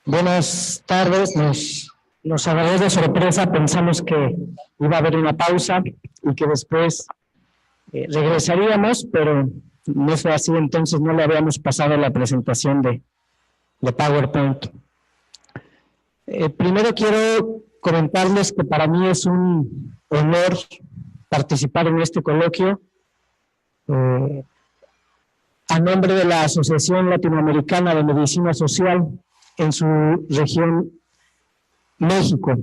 Buenas tardes, nos agarró de sorpresa, pensamos que iba a haber una pausa y que después regresaríamos, pero no fue así, entonces no le habíamos pasado la presentación de PowerPoint. Primero quiero comentarles que para mí es un honor participar en este coloquio a nombre de la Asociación Latinoamericana de Medicina Social en su región México.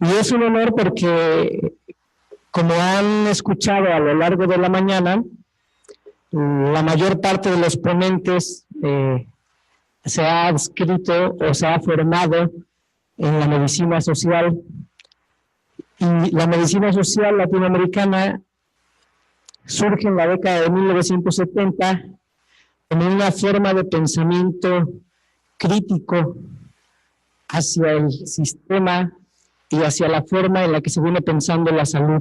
Y es un honor porque, como han escuchado a lo largo de la mañana, la mayor parte de los ponentes se ha adscrito o se ha formado en la medicina social. Y la medicina social latinoamericana surge en la década de 1970 como una forma de pensamiento crítico hacia el sistema y hacia la forma en la que se viene pensando la salud.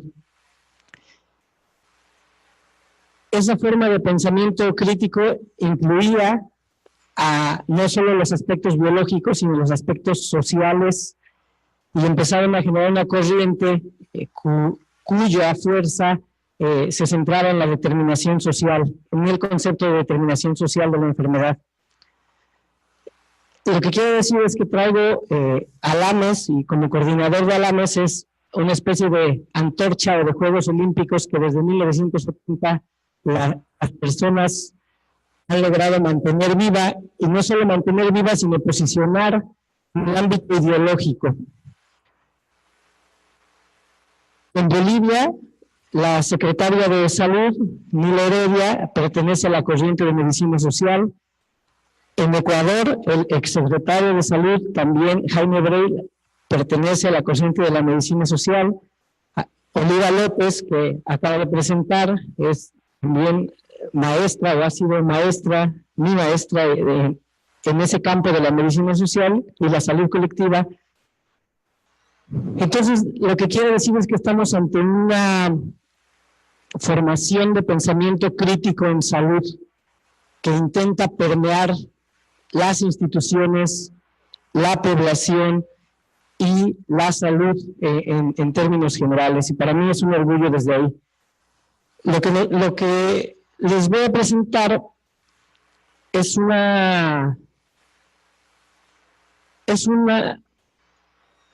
Esa forma de pensamiento crítico incluía no solo los aspectos biológicos, sino los aspectos sociales, y empezaron a generar una corriente cuya fuerza se centraba en la determinación social, en el concepto de determinación social de la enfermedad. Lo que quiero decir es que traigo ALAMES, y como coordinador de ALAMES es una especie de antorcha o de Juegos Olímpicos que desde 1970 las personas han logrado mantener viva, y no solo mantener viva, sino posicionar en el ámbito ideológico. En Bolivia, la secretaria de Salud, Nila Heredia, pertenece a la corriente de medicina social. En Ecuador, el exsecretario de Salud, también Jaime Brey, pertenece a la corriente de la medicina social. Oliva López, que acaba de presentar, es también maestra o ha sido maestra, mi maestra en ese campo de la medicina social y la salud colectiva. Entonces, lo que quiero decir es que estamos ante una formación de pensamiento crítico en salud que intenta permear las instituciones, la población y la salud en términos generales. Y para mí es un orgullo desde ahí. Lo que les voy a presentar es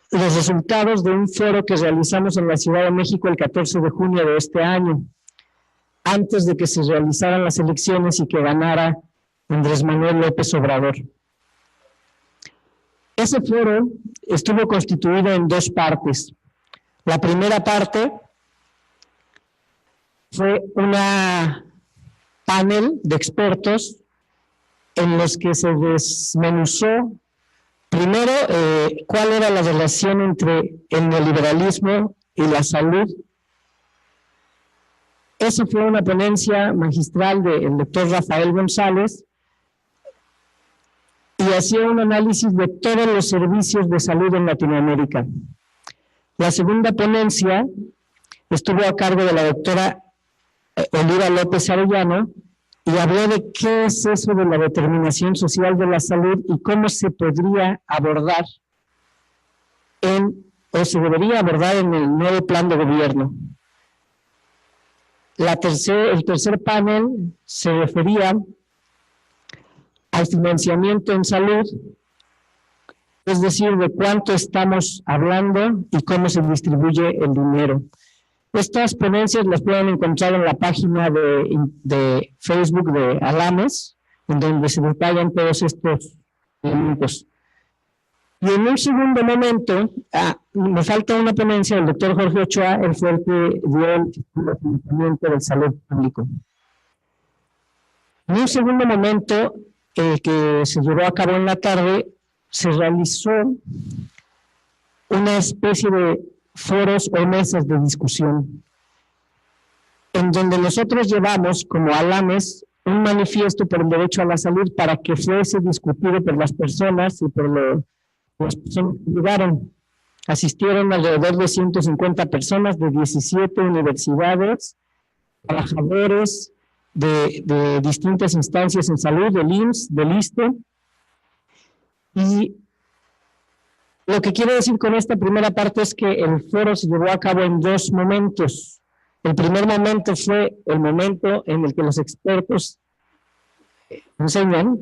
los resultados de un foro que realizamos en la Ciudad de México el 14 de junio de este año, antes de que se realizaran las elecciones y que ganara Andrés Manuel López Obrador. Ese foro estuvo constituido en dos partes. La primera parte fue una panel de expertos en los que se desmenuzó primero cuál era la relación entre el neoliberalismo y la salud. Esa fue una ponencia magistral del doctor Rafael González, y hacía un análisis de todos los servicios de salud en Latinoamérica. La segunda ponencia estuvo a cargo de la doctora Oliva López Arellano, y habló de qué es eso de la determinación social de la salud y cómo se podría abordar o se debería abordar en el nuevo plan de gobierno. El tercer panel se refería al financiamiento en salud, es decir, de cuánto estamos hablando y cómo se distribuye el dinero. Estas ponencias las pueden encontrar en la página de Facebook de ALAMES, en donde se detallan todos estos elementos. Y en un segundo momento, me falta una ponencia del doctor Jorge Ochoa, el fue el que dio el financiamiento del salud público. En un segundo momento, que se llevó a cabo en la tarde, se realizó una especie de foros o mesas de discusión, en donde nosotros llevamos como ALAMES un manifiesto por el derecho a la salud para que fuese discutido por las personas y por las personas que llegaron. Asistieron alrededor de 150 personas de 17 universidades, trabajadores de distintas instancias en salud, del IMSS, del ISSSTE, Y lo que quiero decir con esta primera parte es que el foro se llevó a cabo en dos momentos. El primer momento fue el momento en el que los expertos enseñan,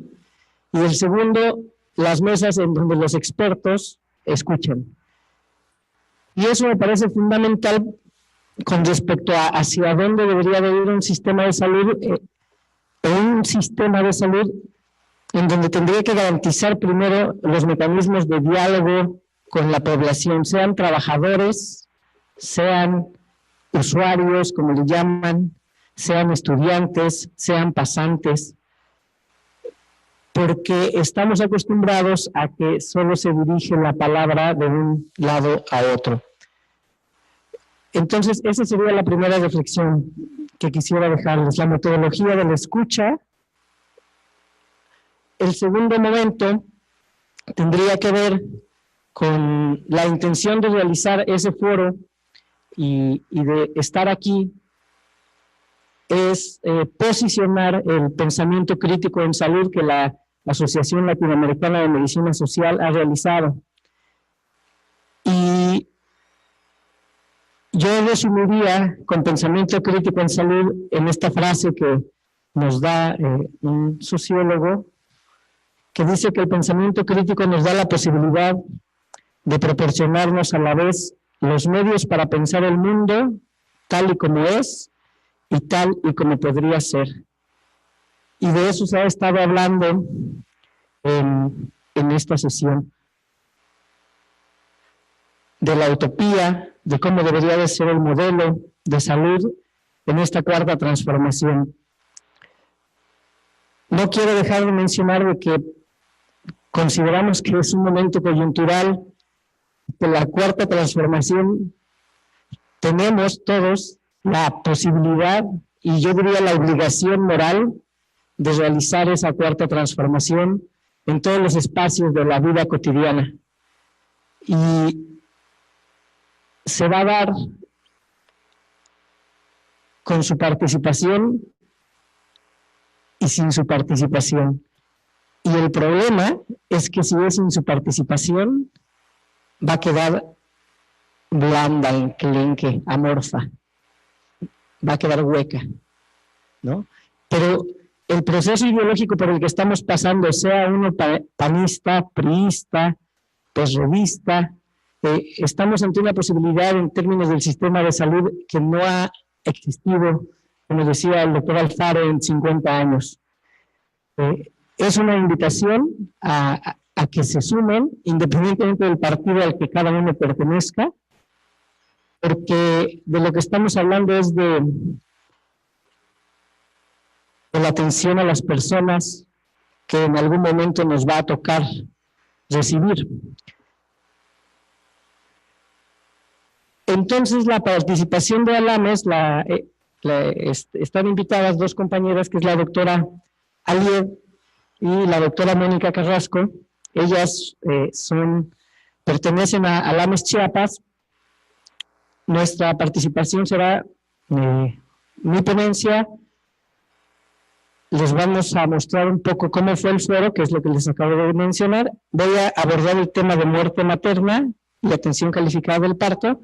y el segundo, las mesas en donde los expertos escuchan. Y eso me parece fundamental con respecto a hacia dónde debería de ir un sistema de salud, en donde tendría que garantizar primero los mecanismos de diálogo con la población, sean trabajadores, sean usuarios, como le llaman, sean estudiantes, sean pasantes, porque estamos acostumbrados a que solo se dirige la palabra de un lado a otro. Entonces, esa sería la primera reflexión que quisiera dejarles, la metodología de la escucha. El segundo momento tendría que ver con la intención de realizar ese foro y de estar aquí, es posicionar el pensamiento crítico en salud que la Asociación Latinoamericana de Medicina Social ha realizado. Y yo resumiría con pensamiento crítico en salud en esta frase que nos da un sociólogo, que dice que el pensamiento crítico nos da la posibilidad de proporcionarnos a la vez los medios para pensar el mundo tal y como es y tal y como podría ser. Y de eso se ha estado hablando en esta sesión. De la utopía, de cómo debería de ser el modelo de salud en esta cuarta transformación. No quiero dejar de mencionar de que consideramos que es un momento coyuntural, que la cuarta transformación tenemos todos la posibilidad y yo diría la obligación moral de realizar esa cuarta transformación en todos los espacios de la vida cotidiana. Y se va a dar con su participación y sin su participación. Y el problema es que si es sin su participación, va a quedar blanda, enclenque, amorfa, va a quedar hueca, ¿no? Pero el proceso ideológico por el que estamos pasando, sea uno panista, priista, posrevista, estamos ante una posibilidad en términos del sistema de salud que no ha existido, como decía el doctor Alfaro, en 50 años. Es una invitación a que se sumen, independientemente del partido al que cada uno pertenezca, porque de lo que estamos hablando es de la atención a las personas que en algún momento nos va a tocar recibir. Entonces, la participación de Alames, están invitadas dos compañeras, que es la doctora Alier y la doctora Mónica Carrasco. Ellas pertenecen a Alames Chiapas. Nuestra participación será mi ponencia. Les vamos a mostrar un poco cómo fue el foro, que es lo que les acabo de mencionar. Voy a abordar el tema de muerte materna y atención calificada del parto.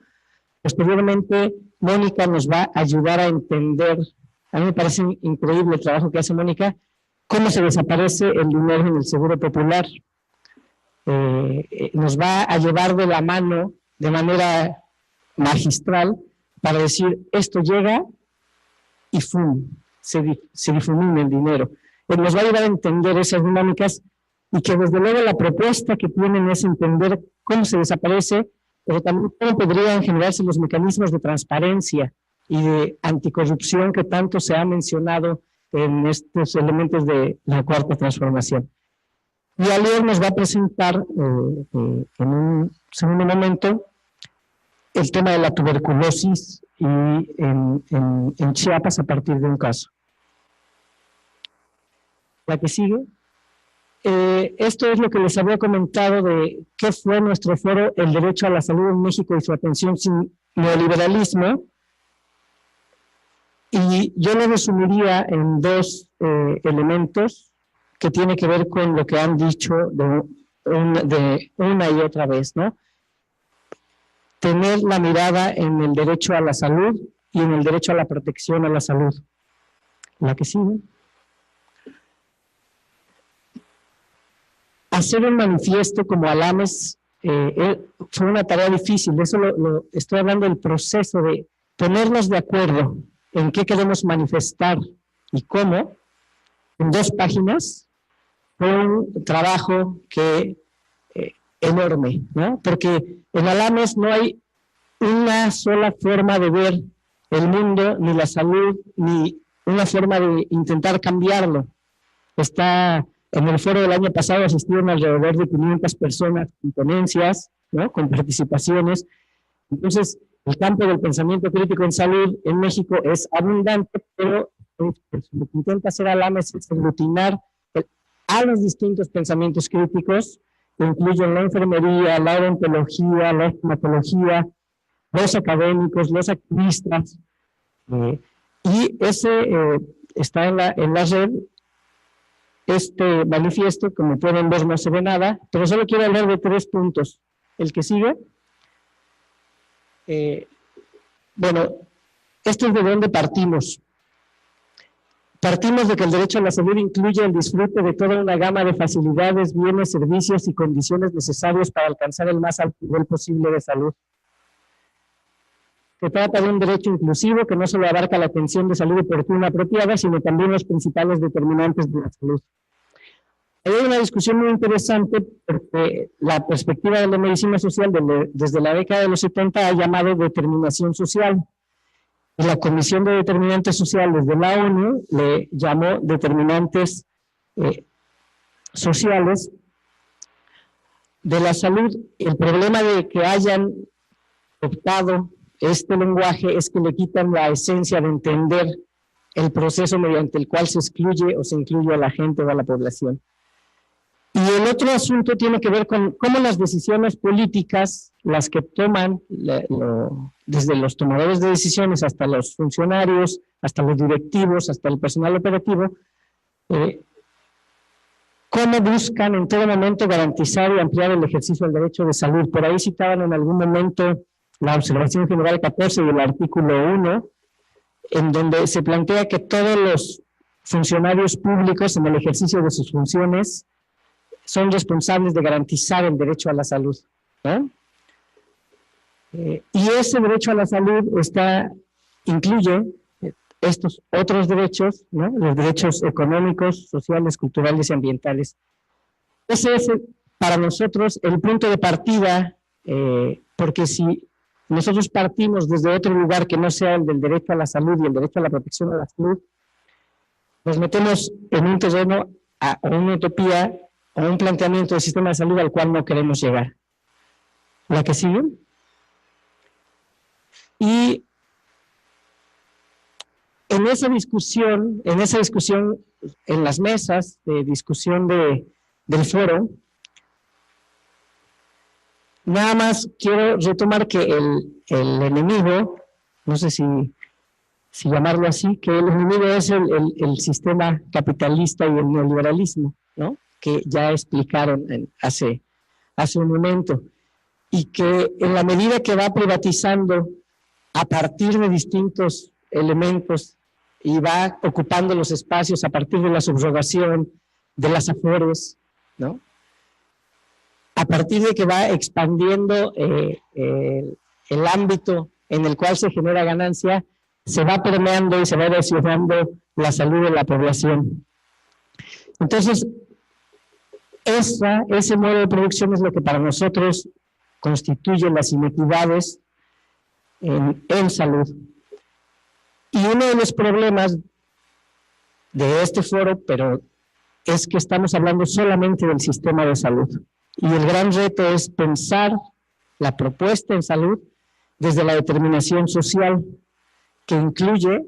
Posteriormente, Mónica nos va a ayudar a entender, a mí me parece increíble el trabajo que hace Mónica, cómo se desaparece el dinero en el Seguro Popular. Nos va a llevar de la mano de manera magistral para decir, esto llega y ¡fum! Se difumina el dinero. Nos va a ayudar a entender esas dinámicas y que desde luego la propuesta que tienen es entender cómo se desaparece, pero también cómo podrían generarse los mecanismos de transparencia y de anticorrupción que tanto se ha mencionado en estos elementos de la cuarta transformación. Y Alier nos va a presentar en un segundo momento el tema de la tuberculosis y en Chiapas a partir de un caso. La que sigue. Esto es lo que les había comentado de qué fue nuestro foro, el derecho a la salud en México y su atención sin neoliberalismo. Y yo lo resumiría en dos elementos que tienen que ver con lo que han dicho una y otra vez, ¿no? Tener la mirada en el derecho a la salud y en el derecho a la protección a la salud. La que sigue. Hacer un manifiesto como Alames fue una tarea difícil. Eso estoy hablando del proceso de ponernos de acuerdo en qué queremos manifestar y cómo. En 2 páginas fue un trabajo enorme, ¿no? Porque en Alames no hay una sola forma de ver el mundo, ni la salud, ni una forma de intentar cambiarlo. En el foro del año pasado asistieron alrededor de 500 personas con ponencias, ¿no? Con participaciones. Entonces, el campo del pensamiento crítico en salud en México es abundante, pero lo que intenta hacer Alames es aglutinar a los distintos pensamientos críticos, que incluyen la enfermería, la odontología, la estomatología, los académicos, los activistas, y ese está en la red. Este manifiesto, como pueden ver, no se ve nada, pero solo quiero hablar de 3 puntos. El que sigue. Bueno, esto es de dónde partimos. Partimos de que el derecho a la salud incluye el disfrute de toda una gama de facilidades, bienes, servicios y condiciones necesarios para alcanzar el más alto nivel posible de salud. Se trata de un derecho inclusivo que no solo abarca la atención de salud oportuna apropiada, sino también los principales determinantes de la salud. Hay una discusión muy interesante porque la perspectiva de la medicina social desde la década de los 70 ha llamado determinación social. Y la Comisión de Determinantes Sociales de la ONU le llamó determinantes sociales de la salud. El problema de que hayan optado este lenguaje es que le quitan la esencia de entender el proceso mediante el cual se excluye o se incluye a la gente o a la población. Y el otro asunto tiene que ver con cómo las decisiones políticas, las que toman, desde los tomadores de decisiones hasta los funcionarios, hasta los directivos, hasta el personal operativo, cómo buscan en todo momento garantizar y ampliar el ejercicio del derecho de salud. Por ahí citaban en algún momento la Observación General 14 y el artículo 1, en donde se plantea que todos los funcionarios públicos en el ejercicio de sus funciones son responsables de garantizar el derecho a la salud, ¿no? Y ese derecho a la salud incluye estos otros derechos, ¿no? Los derechos económicos, sociales, culturales y ambientales. Ese es para nosotros el punto de partida, porque si nosotros partimos desde otro lugar que no sea el del derecho a la salud y el derecho a la protección a la salud, nos metemos en un terreno, a una utopía, o un planteamiento del sistema de salud al cual no queremos llegar. La que sigue. Y en esa discusión, en las mesas de discusión del foro, nada más quiero retomar que el enemigo, no sé si llamarlo así, que el enemigo es el sistema capitalista y el neoliberalismo, ¿no? Que ya explicaron hace un momento, y que en la medida que va privatizando a partir de distintos elementos y va ocupando los espacios a partir de la subrogación, de las afores, ¿no? A partir de que va expandiendo el ámbito en el cual se genera ganancia, se va permeando y se va erosionando la salud de la población. Entonces, ese modo de producción es lo que para nosotros constituye las inequidades en salud. Y uno de los problemas de este foro, pero es que estamos hablando solamente del sistema de salud. Y el gran reto es pensar la propuesta en salud desde la determinación social, que incluye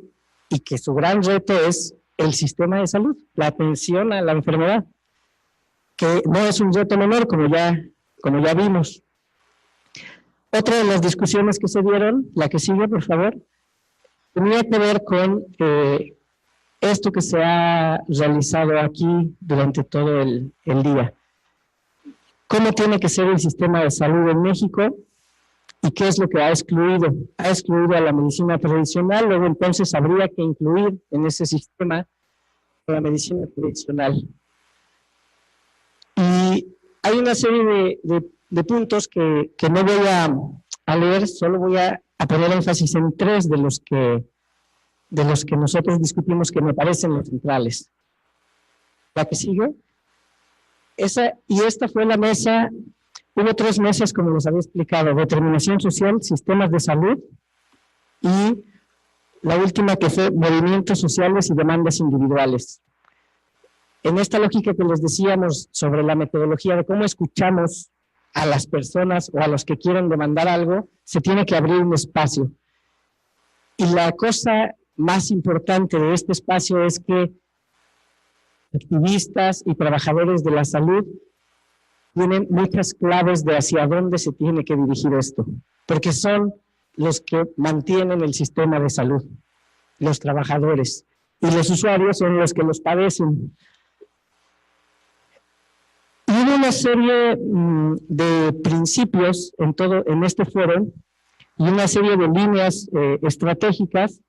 y que su gran reto es el sistema de salud, la atención a la enfermedad, que no es un reto menor, como ya vimos. Otra de las discusiones que se dieron, la que sigue, por favor, tenía que ver con esto que se ha realizado aquí durante todo el día. cómo tiene que ser el sistema de salud en México y qué es lo que ha excluido. Ha excluido a la medicina tradicional, luego entonces habría que incluir en ese sistema la medicina tradicional. Y hay una serie de puntos que no voy a leer, solo voy a poner énfasis en 3 de los que nosotros discutimos que me parecen los centrales. La que sigue. Esta fue la mesa. Hubo 3 mesas, como les había explicado: determinación social, sistemas de salud, y la última que fue movimientos sociales y demandas individuales. En esta lógica que les decíamos sobre la metodología de cómo escuchamos a las personas o a los que quieren demandar algo, se tiene que abrir un espacio. Y la cosa más importante de este espacio es que activistas y trabajadores de la salud tienen muchas claves de hacia dónde se tiene que dirigir esto, porque son los que mantienen el sistema de salud, los trabajadores, y los usuarios son los que los padecen. Y hubo una serie de principios en este foro y una serie de líneas estratégicas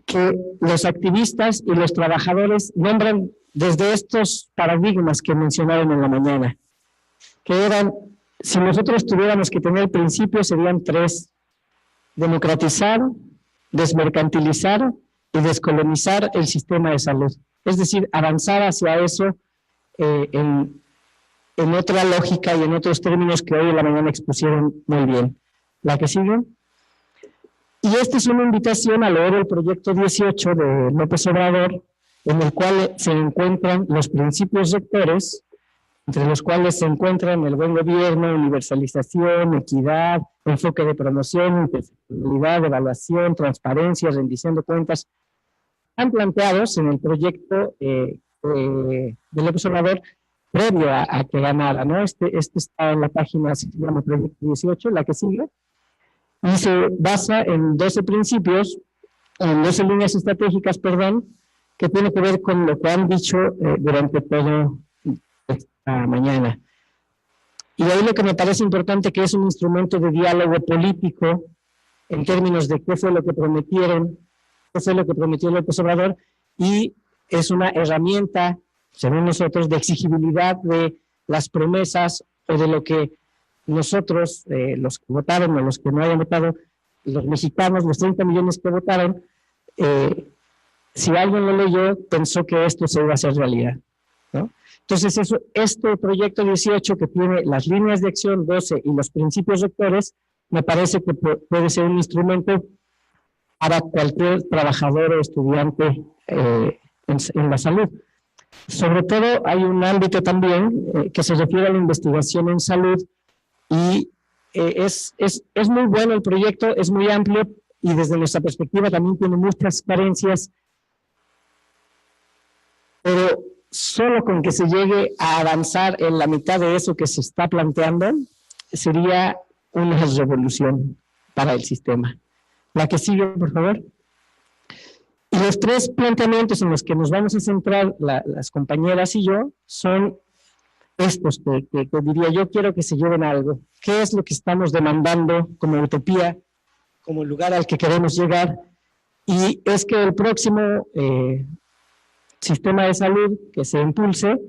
que los activistas y los trabajadores nombran desde estos paradigmas que mencionaron en la mañana, que eran, si nosotros tuviéramos que tener principios, serían 3: democratizar, desmercantilizar y descolonizar el sistema de salud. Es decir, avanzar hacia eso en otra lógica y en otros términos que hoy en la mañana expusieron muy bien. La que sigue. Y esta es una invitación a leer el proyecto 18 de López Obrador, en el cual se encuentran los principios rectores, entre los cuales se encuentran el buen gobierno, universalización, equidad, enfoque de promoción, interseccionalidad, evaluación, transparencia, rendición de cuentas. Han planteados en el proyecto de López Obrador previo a que ganara, ¿no? Este está en la página, se llama Proyecto 18, la que sigue, y se basa en 12 principios, en 12 líneas estratégicas, perdón, que tiene que ver con lo que han dicho durante toda esta mañana. Y ahí lo que me parece importante, que es un instrumento de diálogo político en términos de qué fue lo que prometieron, qué fue lo que prometió López Obrador, y es una herramienta, según nosotros, de exigibilidad de las promesas o de lo que nosotros, los que votaron o los que no hayan votado, los mexicanos, los 30 millones que votaron, si alguien lo leyó, pensó que esto se iba a hacer realidad, ¿no? Entonces, este proyecto 18, que tiene las líneas de acción 12 y los principios rectores, me parece que puede ser un instrumento para cualquier trabajador o estudiante en la salud. Sobre todo, hay un ámbito también que se refiere a la investigación en salud, y es muy bueno el proyecto, es muy amplio, y desde nuestra perspectiva también tiene muchas carencias, pero solo con que se llegue a avanzar en la mitad de eso que se está planteando, sería una revolución para el sistema. La que sigue, por favor. Y los 3 planteamientos en los que nos vamos a centrar las compañeras y yo son estos que diría yo, quiero que se lleven algo. ¿Qué es lo que estamos demandando como utopía, como lugar al que queremos llegar? Y es que el próximo sistema de salud que se impulse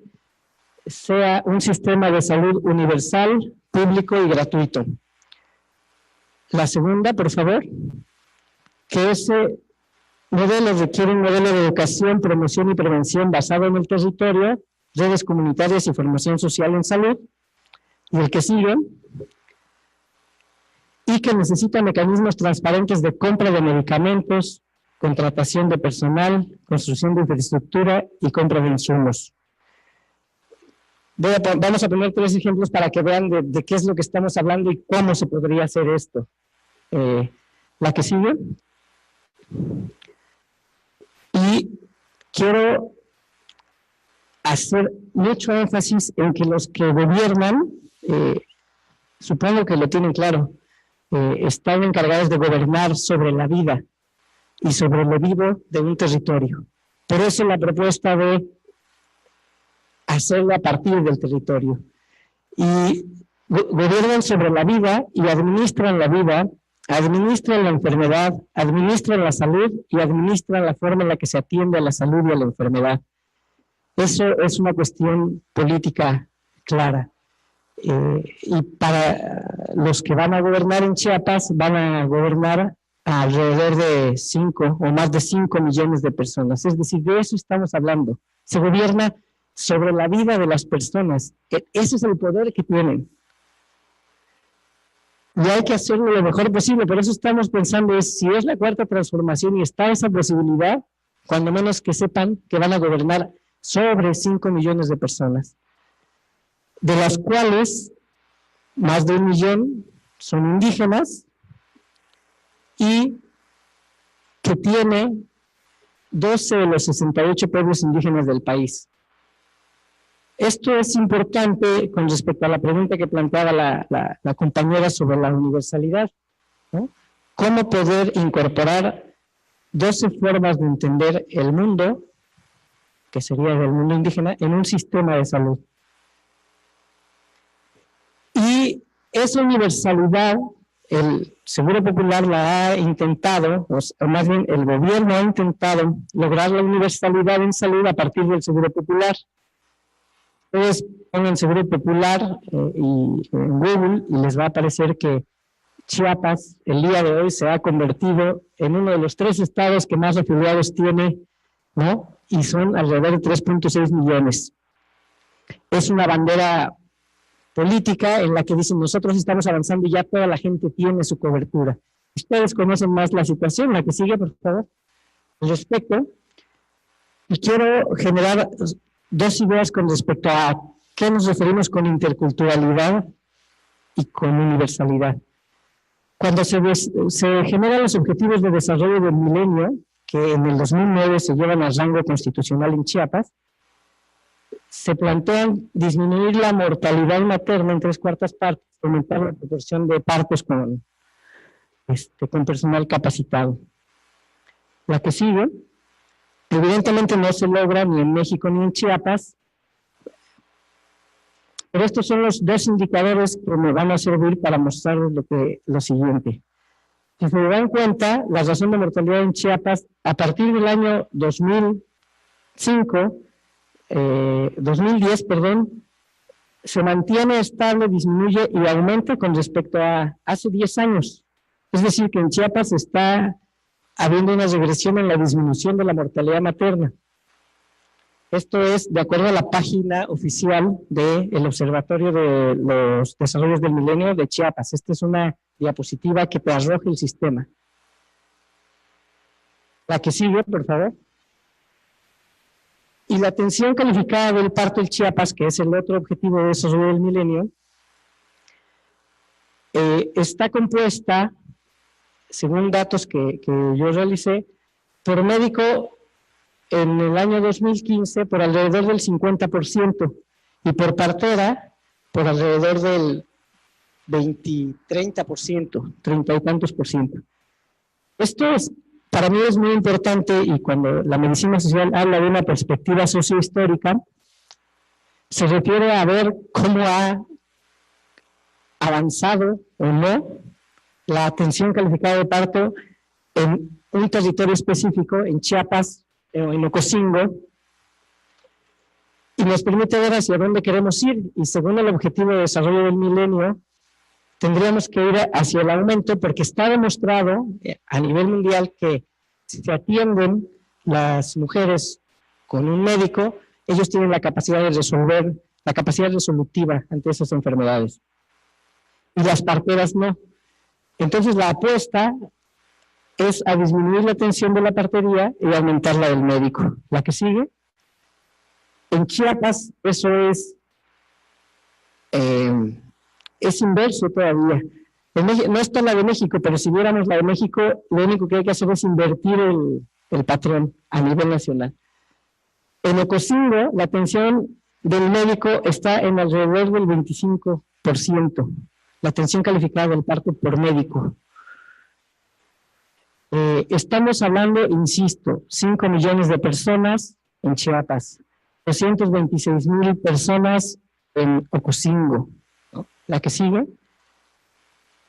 sea un sistema de salud universal, público y gratuito. La segunda, por favor, que ese modelo requiere un modelo de educación, promoción y prevención basado en el territorio, redes comunitarias y formación social en salud. Y el que sigue, y que necesita mecanismos transparentes de compra de medicamentos, contratación de personal, construcción de infraestructura y compra de insumos. Vamos a poner 3 ejemplos para que vean de qué es lo que estamos hablando y cómo se podría hacer esto. La que sigue. Y quiero hacer mucho énfasis en que los que gobiernan, supongo que lo tienen claro, están encargados de gobernar sobre la vida y sobre lo vivo de un territorio. Por eso la propuesta de hacerlo a partir del territorio. Y gobiernan sobre la vida y administran la vida, administran la enfermedad, administran la salud y administran la forma en la que se atiende a la salud y a la enfermedad. Eso es una cuestión política clara. Y para los que van a gobernar en Chiapas, van a gobernar a alrededor de 5 o más de 5 millones de personas. Es decir, de eso estamos hablando. Se gobierna sobre la vida de las personas. Ese es el poder que tienen. Y hay que hacerlo lo mejor posible. Por eso estamos pensando, si es la cuarta transformación y está esa posibilidad, cuando menos que sepan que van a gobernar sobre 5 millones de personas, de las cuales más de 1 millón son indígenas y que tiene 12 de los 68 pueblos indígenas del país. Esto es importante con respecto a la pregunta que planteaba la compañera sobre la universalidad, ¿no? ¿Cómo poder incorporar 12 formas de entender el mundo, que sería el mundo indígena, en un sistema de salud? Y esa universalidad, el Seguro Popular la ha intentado, o más bien el gobierno ha intentado lograr la universalidad en salud a partir del Seguro Popular. Ustedes pongan Seguro Popular en Google y les va a aparecer que Chiapas el día de hoy se ha convertido en uno de los 3 estados que más afiliados tiene, ¿no? Y son alrededor de 3.6 millones. Es una bandera política en la que dicen nosotros estamos avanzando y ya toda la gente tiene su cobertura. Ustedes conocen más la situación, la que sigue, por favor, al respecto. Y quiero generar 2 ideas con respecto a qué nos referimos con interculturalidad y con universalidad. Cuando se generan los objetivos de desarrollo del milenio, que en el 2009 se llevan al rango constitucional en Chiapas, se plantean disminuir la mortalidad materna en 3/4 partes, aumentar la proporción de partos con personal capacitado. La que sigue, evidentemente no se logra ni en México ni en Chiapas, pero estos son los 2 indicadores que me van a servir para mostrarles lo siguiente. Si se dan cuenta, la razón de mortalidad en Chiapas, a partir del año 2010, se mantiene estable, disminuye y aumenta con respecto a hace 10 años. Es decir, que en Chiapas está habiendo una regresión en la disminución de la mortalidad materna. Esto es de acuerdo a la página oficial del Observatorio de los Desarrollos del Milenio de Chiapas. Esta es una diapositiva que te arroja el sistema. La que sigue, por favor. Y la atención calificada del parto en Chiapas, que es el otro objetivo de desarrollo del milenio, está compuesta, según datos que yo realicé, por médico en el año 2015 por alrededor del 50% y por partera por alrededor del 30%, 30 y tantos %. Esto para mí es muy importante, y cuando la medicina social habla de una perspectiva sociohistórica, se refiere a ver cómo ha avanzado o no la atención calificada de parto en un territorio específico, en Chiapas, en Ocosingo, y nos permite ver hacia dónde queremos ir. Y según el objetivo de desarrollo del milenio, tendríamos que ir hacia el aumento, porque está demostrado a nivel mundial que si se atienden las mujeres con un médico, ellos tienen la capacidad de resolver, la capacidad resolutiva ante esas enfermedades. Y las parteras no. Entonces la apuesta es a disminuir la atención de la partería y aumentar la del médico. La que sigue. En Chiapas eso es inverso todavía. No está la de México, pero si viéramos la de México, lo único que hay que hacer es invertir el patrón a nivel nacional. En Ocosingo, la atención del médico está en alrededor del 25%, la atención calificada del parto por médico. Estamos hablando, insisto, 5 millones de personas en Chiapas. 226,000 personas en Ocosingo, ¿no? La que sigue.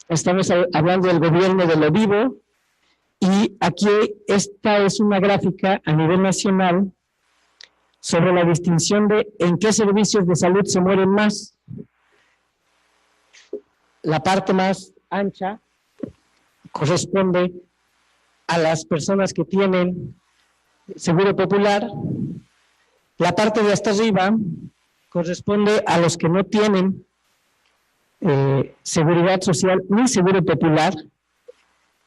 Estamos hablando del gobierno de lo vivo, y aquí esta es una gráfica a nivel nacional sobre la distinción de en qué servicios de salud se mueren más. La parte más ancha corresponde a las personas que tienen seguro popular. La parte de hasta arriba corresponde a los que no tienen seguridad social ni seguro popular,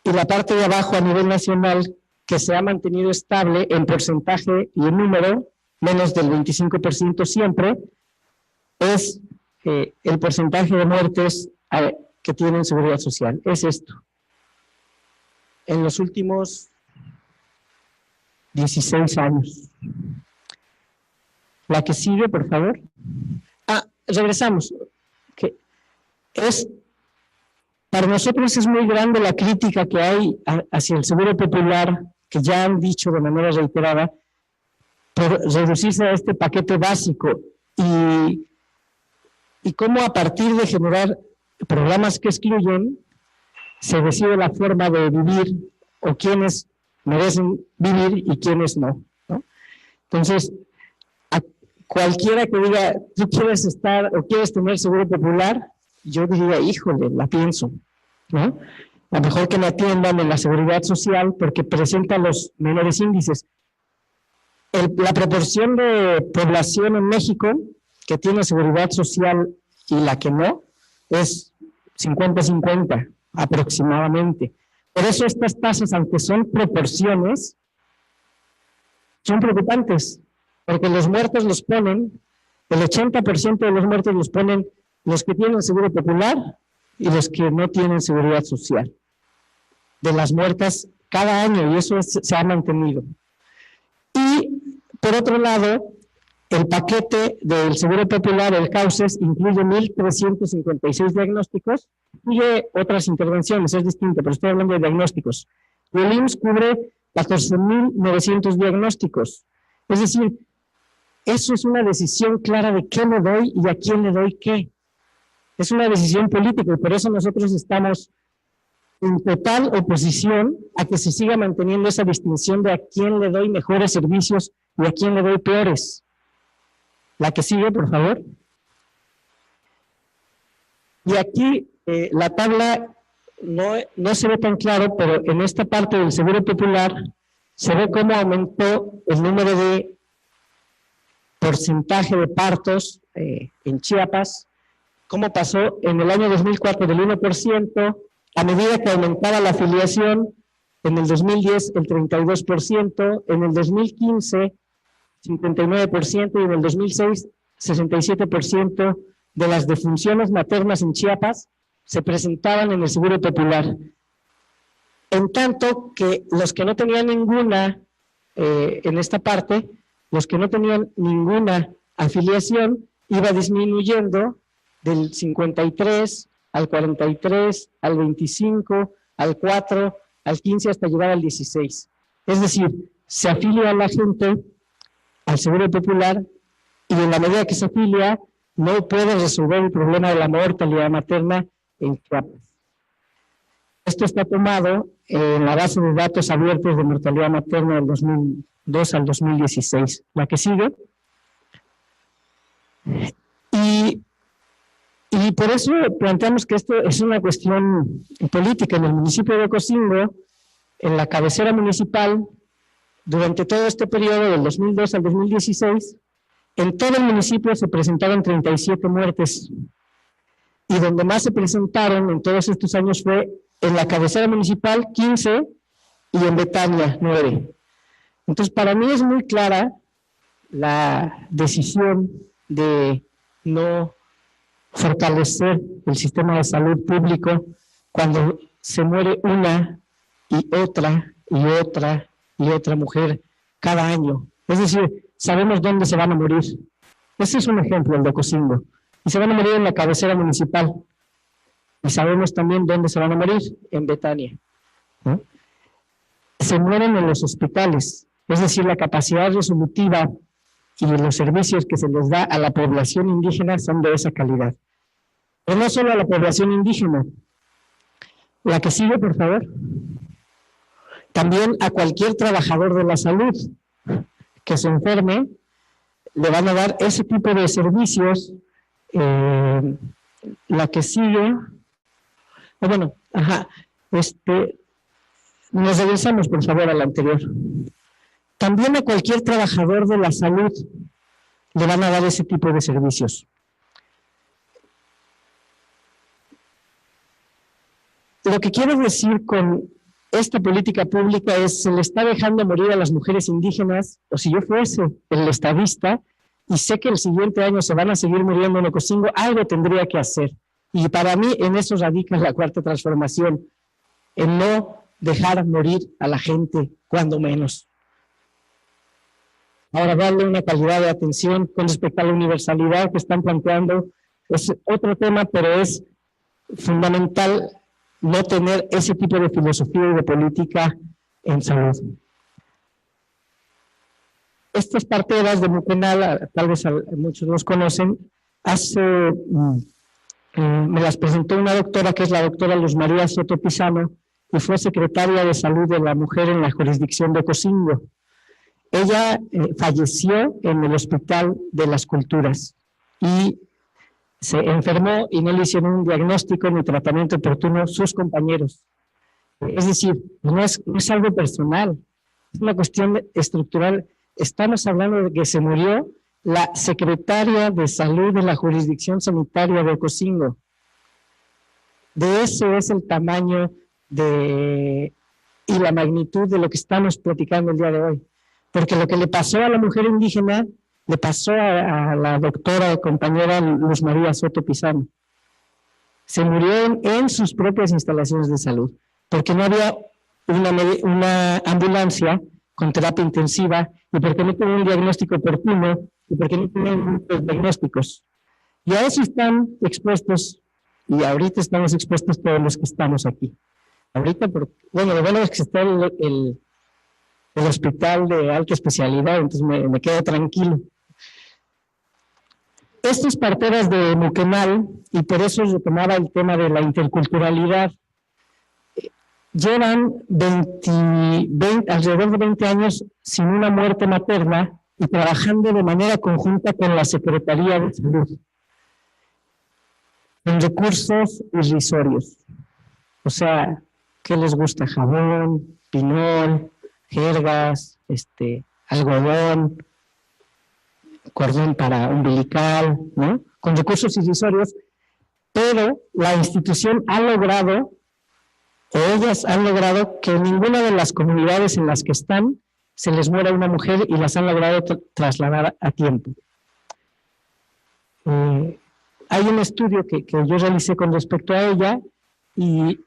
y la parte de abajo a nivel nacional, que se ha mantenido estable en porcentaje y en número, menos del 25% siempre, es el porcentaje de muertes que tienen seguridad social. Es esto. En los últimos 16 años. La que sigue, por favor. Regresamos. Para nosotros es muy grande la crítica que hay hacia el seguro popular, que ya han dicho de manera reiterada, por reducirse a este paquete básico, y cómo a partir de generar programas que excluyen, se decide la forma de vivir, o quiénes merecen vivir y quiénes no, ¿no? Entonces, a cualquiera que diga, tú quieres estar o quieres tener seguro popular, yo diría, híjole, la pienso, ¿no? A lo mejor que me atiendan en la seguridad social porque presenta los menores índices. La proporción de población en México que tiene seguridad social y la que no es 50-50 aproximadamente. Por eso estas tasas, aunque son proporciones, son preocupantes, porque los muertos los ponen, el 80% de los muertos los ponen los que tienen seguro popular y los que no tienen seguridad social. De las muertas cada año, y eso se ha mantenido. Y, por otro lado, el paquete del seguro popular, el CAUSES, incluye 1,356 diagnósticos, incluye otras intervenciones, es distinto, pero estoy hablando de diagnósticos. Y el IMSS cubre 14,900 diagnósticos. Es decir, eso es una decisión clara de qué le doy y a quién le doy qué. Es una decisión política, y por eso nosotros estamos en total oposición a que se siga manteniendo esa distinción de a quién le doy mejores servicios y a quién le doy peores. La que sigue, por favor. Y aquí la tabla no se ve tan claro, pero en esta parte del seguro popular se ve cómo aumentó el número de porcentaje de partos en Chiapas, cómo pasó en el año 2004 del 1%, a medida que aumentaba la afiliación, en el 2010 el 32%, en el 2015 59% y en el 2006 67% de las defunciones maternas en Chiapas se presentaban en el seguro popular. En tanto que los que no tenían ninguna, en esta parte, los que no tenían ninguna afiliación iba disminuyendo del 53 al 43, al 25, al 4, al 15 hasta llegar al 16. Es decir, se afilia a la gente al seguro popular y en la medida que se afilia no puede resolver el problema de la mortalidad materna en Chiapas. Esto está tomado en la base de datos abiertos de mortalidad materna del 2002 al 2016. La que sigue. Y por eso planteamos que esto es una cuestión política. En el municipio de Ocosingo, en la cabecera municipal, durante todo este periodo del 2002 al 2016, en todo el municipio se presentaron 37 muertes. Y donde más se presentaron en todos estos años fue en la cabecera municipal, 15, y en Betania, 9. Entonces, para mí es muy clara la decisión de no fortalecer el sistema de salud público cuando se muere una y otra y otra y otra mujer cada año. Es decir, sabemos dónde se van a morir. Ese es un ejemplo, el de Ocosingo. Y se van a morir en la cabecera municipal. Y sabemos también dónde se van a morir, en Betania, ¿no? Se mueren en los hospitales. Es decir, la capacidad resolutiva y los servicios que se les da a la población indígena son de esa calidad. Pero no solo a la población indígena. La que sigue, por favor. También a cualquier trabajador de la salud que se enferme, le van a dar ese tipo de servicios. La que sigue, nos regresamos por favor a la anterior. También a cualquier trabajador de la salud le van a dar ese tipo de servicios. Lo que quiero decir con esta política pública es, se le está dejando morir a las mujeres indígenas, o si yo fuese el estadista, y sé que el siguiente año se van a seguir muriendo en Ocosingo, algo tendría que hacer. Y para mí en eso radica la cuarta transformación, en no dejar morir a la gente, cuando menos. Ahora, darle una calidad de atención con respecto a la universalidad que están planteando, es otro tema, pero es fundamental no tener ese tipo de filosofía y de política en salud. Estas parteras de Muquenal, tal vez muchos los conocen, me las presentó una doctora que es la doctora Luz María Soto Pizano, y fue secretaria de Salud de la Mujer en la jurisdicción de Ocosingo. Ella falleció en el Hospital de las Culturas y se enfermó y no le hicieron un diagnóstico ni tratamiento oportuno sus compañeros. Es decir, no es algo personal, es una cuestión estructural. Estamos hablando de que se murió la secretaria de Salud de la jurisdicción sanitaria de Ocosingo. De ese es el tamaño y la magnitud de lo que estamos platicando el día de hoy. Porque lo que le pasó a la mujer indígena, le pasó a la doctora y compañera Luz María Soto Pizano. Se murió en sus propias instalaciones de salud, porque no había una ambulancia con terapia intensiva, y porque no tenía un diagnóstico oportuno, y porque no tenían muchos diagnósticos. Y a eso están expuestos, y ahorita estamos expuestos todos los que estamos aquí. Ahorita, lo bueno es que está el hospital de alta especialidad, entonces me quedo tranquilo. Estas parteras de Muquenal, y por eso retomaba el tema de la interculturalidad, llevan alrededor de 20 años sin una muerte materna y trabajando de manera conjunta con la Secretaría de Salud, con recursos irrisorios. O sea, ¿qué les gusta? Jabón, pinol, jergas, algodón, cordón para umbilical, ¿no? Con recursos irrisorios, pero la institución ha logrado, o ellas han logrado, que en ninguna de las comunidades en las que están se les muera una mujer, y las han logrado trasladar a tiempo. Hay un estudio que yo realicé con respecto a ella, y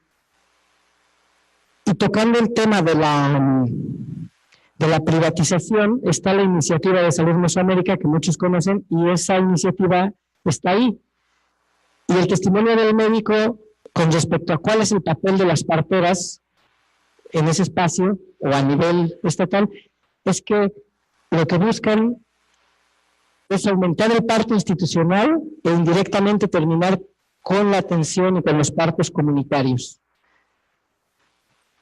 tocando el tema de la privatización, está la iniciativa de Salud Mesoamérica, que muchos conocen, y esa iniciativa está ahí. Y el testimonio del médico con respecto a cuál es el papel de las parteras en ese espacio o a nivel estatal, es que lo que buscan es aumentar el parto institucional e indirectamente terminar con la atención y con los partos comunitarios.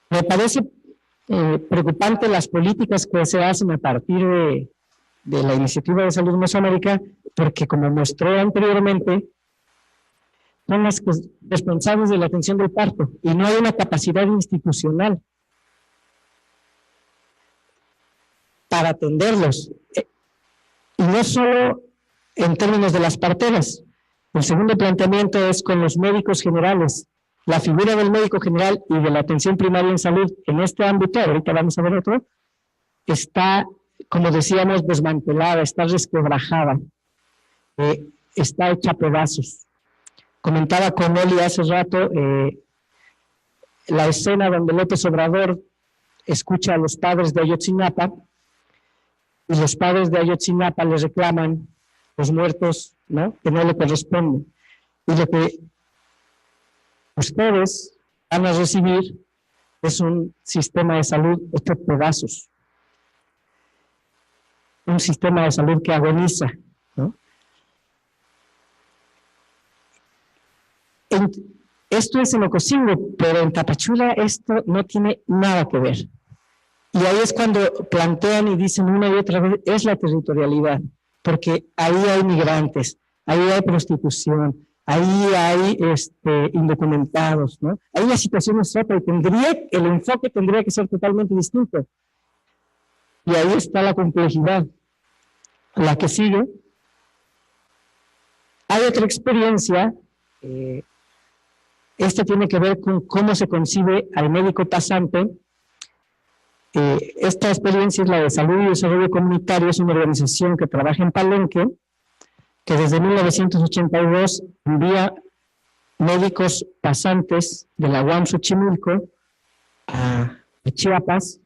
Me parece preocupante las políticas que se hacen a partir de la iniciativa de Salud Mesoamérica, porque como mostré anteriormente, son las responsables de la atención del parto y no hay una capacidad institucional para atenderlos. Y no solo en términos de las parteras. El segundo planteamiento es con los médicos generales. La figura del médico general y de la atención primaria en salud en este ámbito, ahorita vamos a ver otro, está, como decíamos, desmantelada, está resquebrajada, está hecha a pedazos. Comentaba con Oli hace rato la escena donde López Obrador escucha a los padres de Ayotzinapa, y los padres de Ayotzinapa les reclaman los muertos, ¿no?, que no le corresponden. Y lo que ustedes van a recibir es un sistema de salud hecho pedazos. un sistema de salud que agoniza, ¿no? Esto es en Ocosingo, pero en Tapachula esto no tiene nada que ver. Y ahí es cuando plantean y dicen una y otra vez, es la territorialidad, porque ahí hay migrantes, ahí hay prostitución, ahí hay indocumentados, ¿no? Ahí la situación es otra y el enfoque tendría que ser totalmente distinto. Y ahí está la complejidad. La que sigue, hay otra experiencia, esta tiene que ver con cómo se concibe al médico pasante. Esta experiencia es la de Salud y Desarrollo Comunitario, es una organización que trabaja en Palenque, que desde 1982 envía médicos pasantes de la UAM Xochimilco a Chiapas.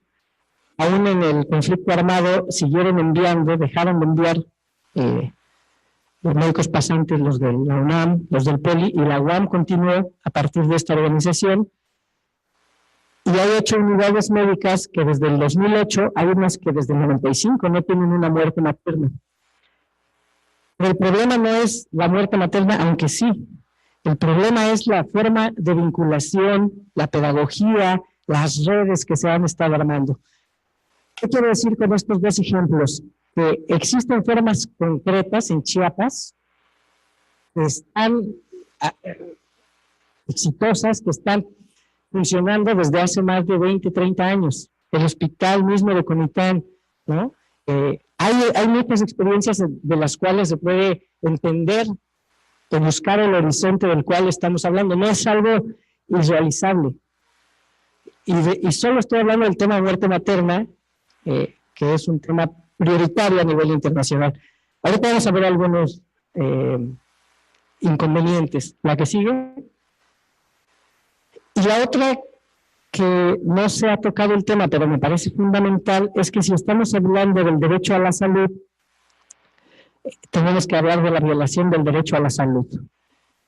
Aún en el conflicto armado siguieron enviando, dejaron de enviar los médicos pasantes, los de la UNAM, los del POLI, y la UAM continuó a partir de esta organización. Y hay 8 unidades médicas que desde el 2008, hay unas que desde el 95 no tienen una muerte materna. Pero el problema no es la muerte materna, aunque sí. El problema es la forma de vinculación, la pedagogía, las redes que se han estado armando. ¿Qué quiero decir con estos 2 ejemplos? Que existen formas concretas en Chiapas que están exitosas, que están funcionando desde hace más de 20, 30 años. El hospital mismo de Comitán, ¿no? Hay muchas experiencias de las cuales se puede entender o buscar el horizonte del cual estamos hablando. No es algo irrealizable. Y solo estoy hablando del tema de muerte materna, que es un tema prioritario a nivel internacional. Ahorita vamos a ver algunos inconvenientes. La que sigue. Y la otra, que no se ha tocado el tema, pero me parece fundamental, es que si estamos hablando del derecho a la salud, tenemos que hablar de la violación del derecho a la salud.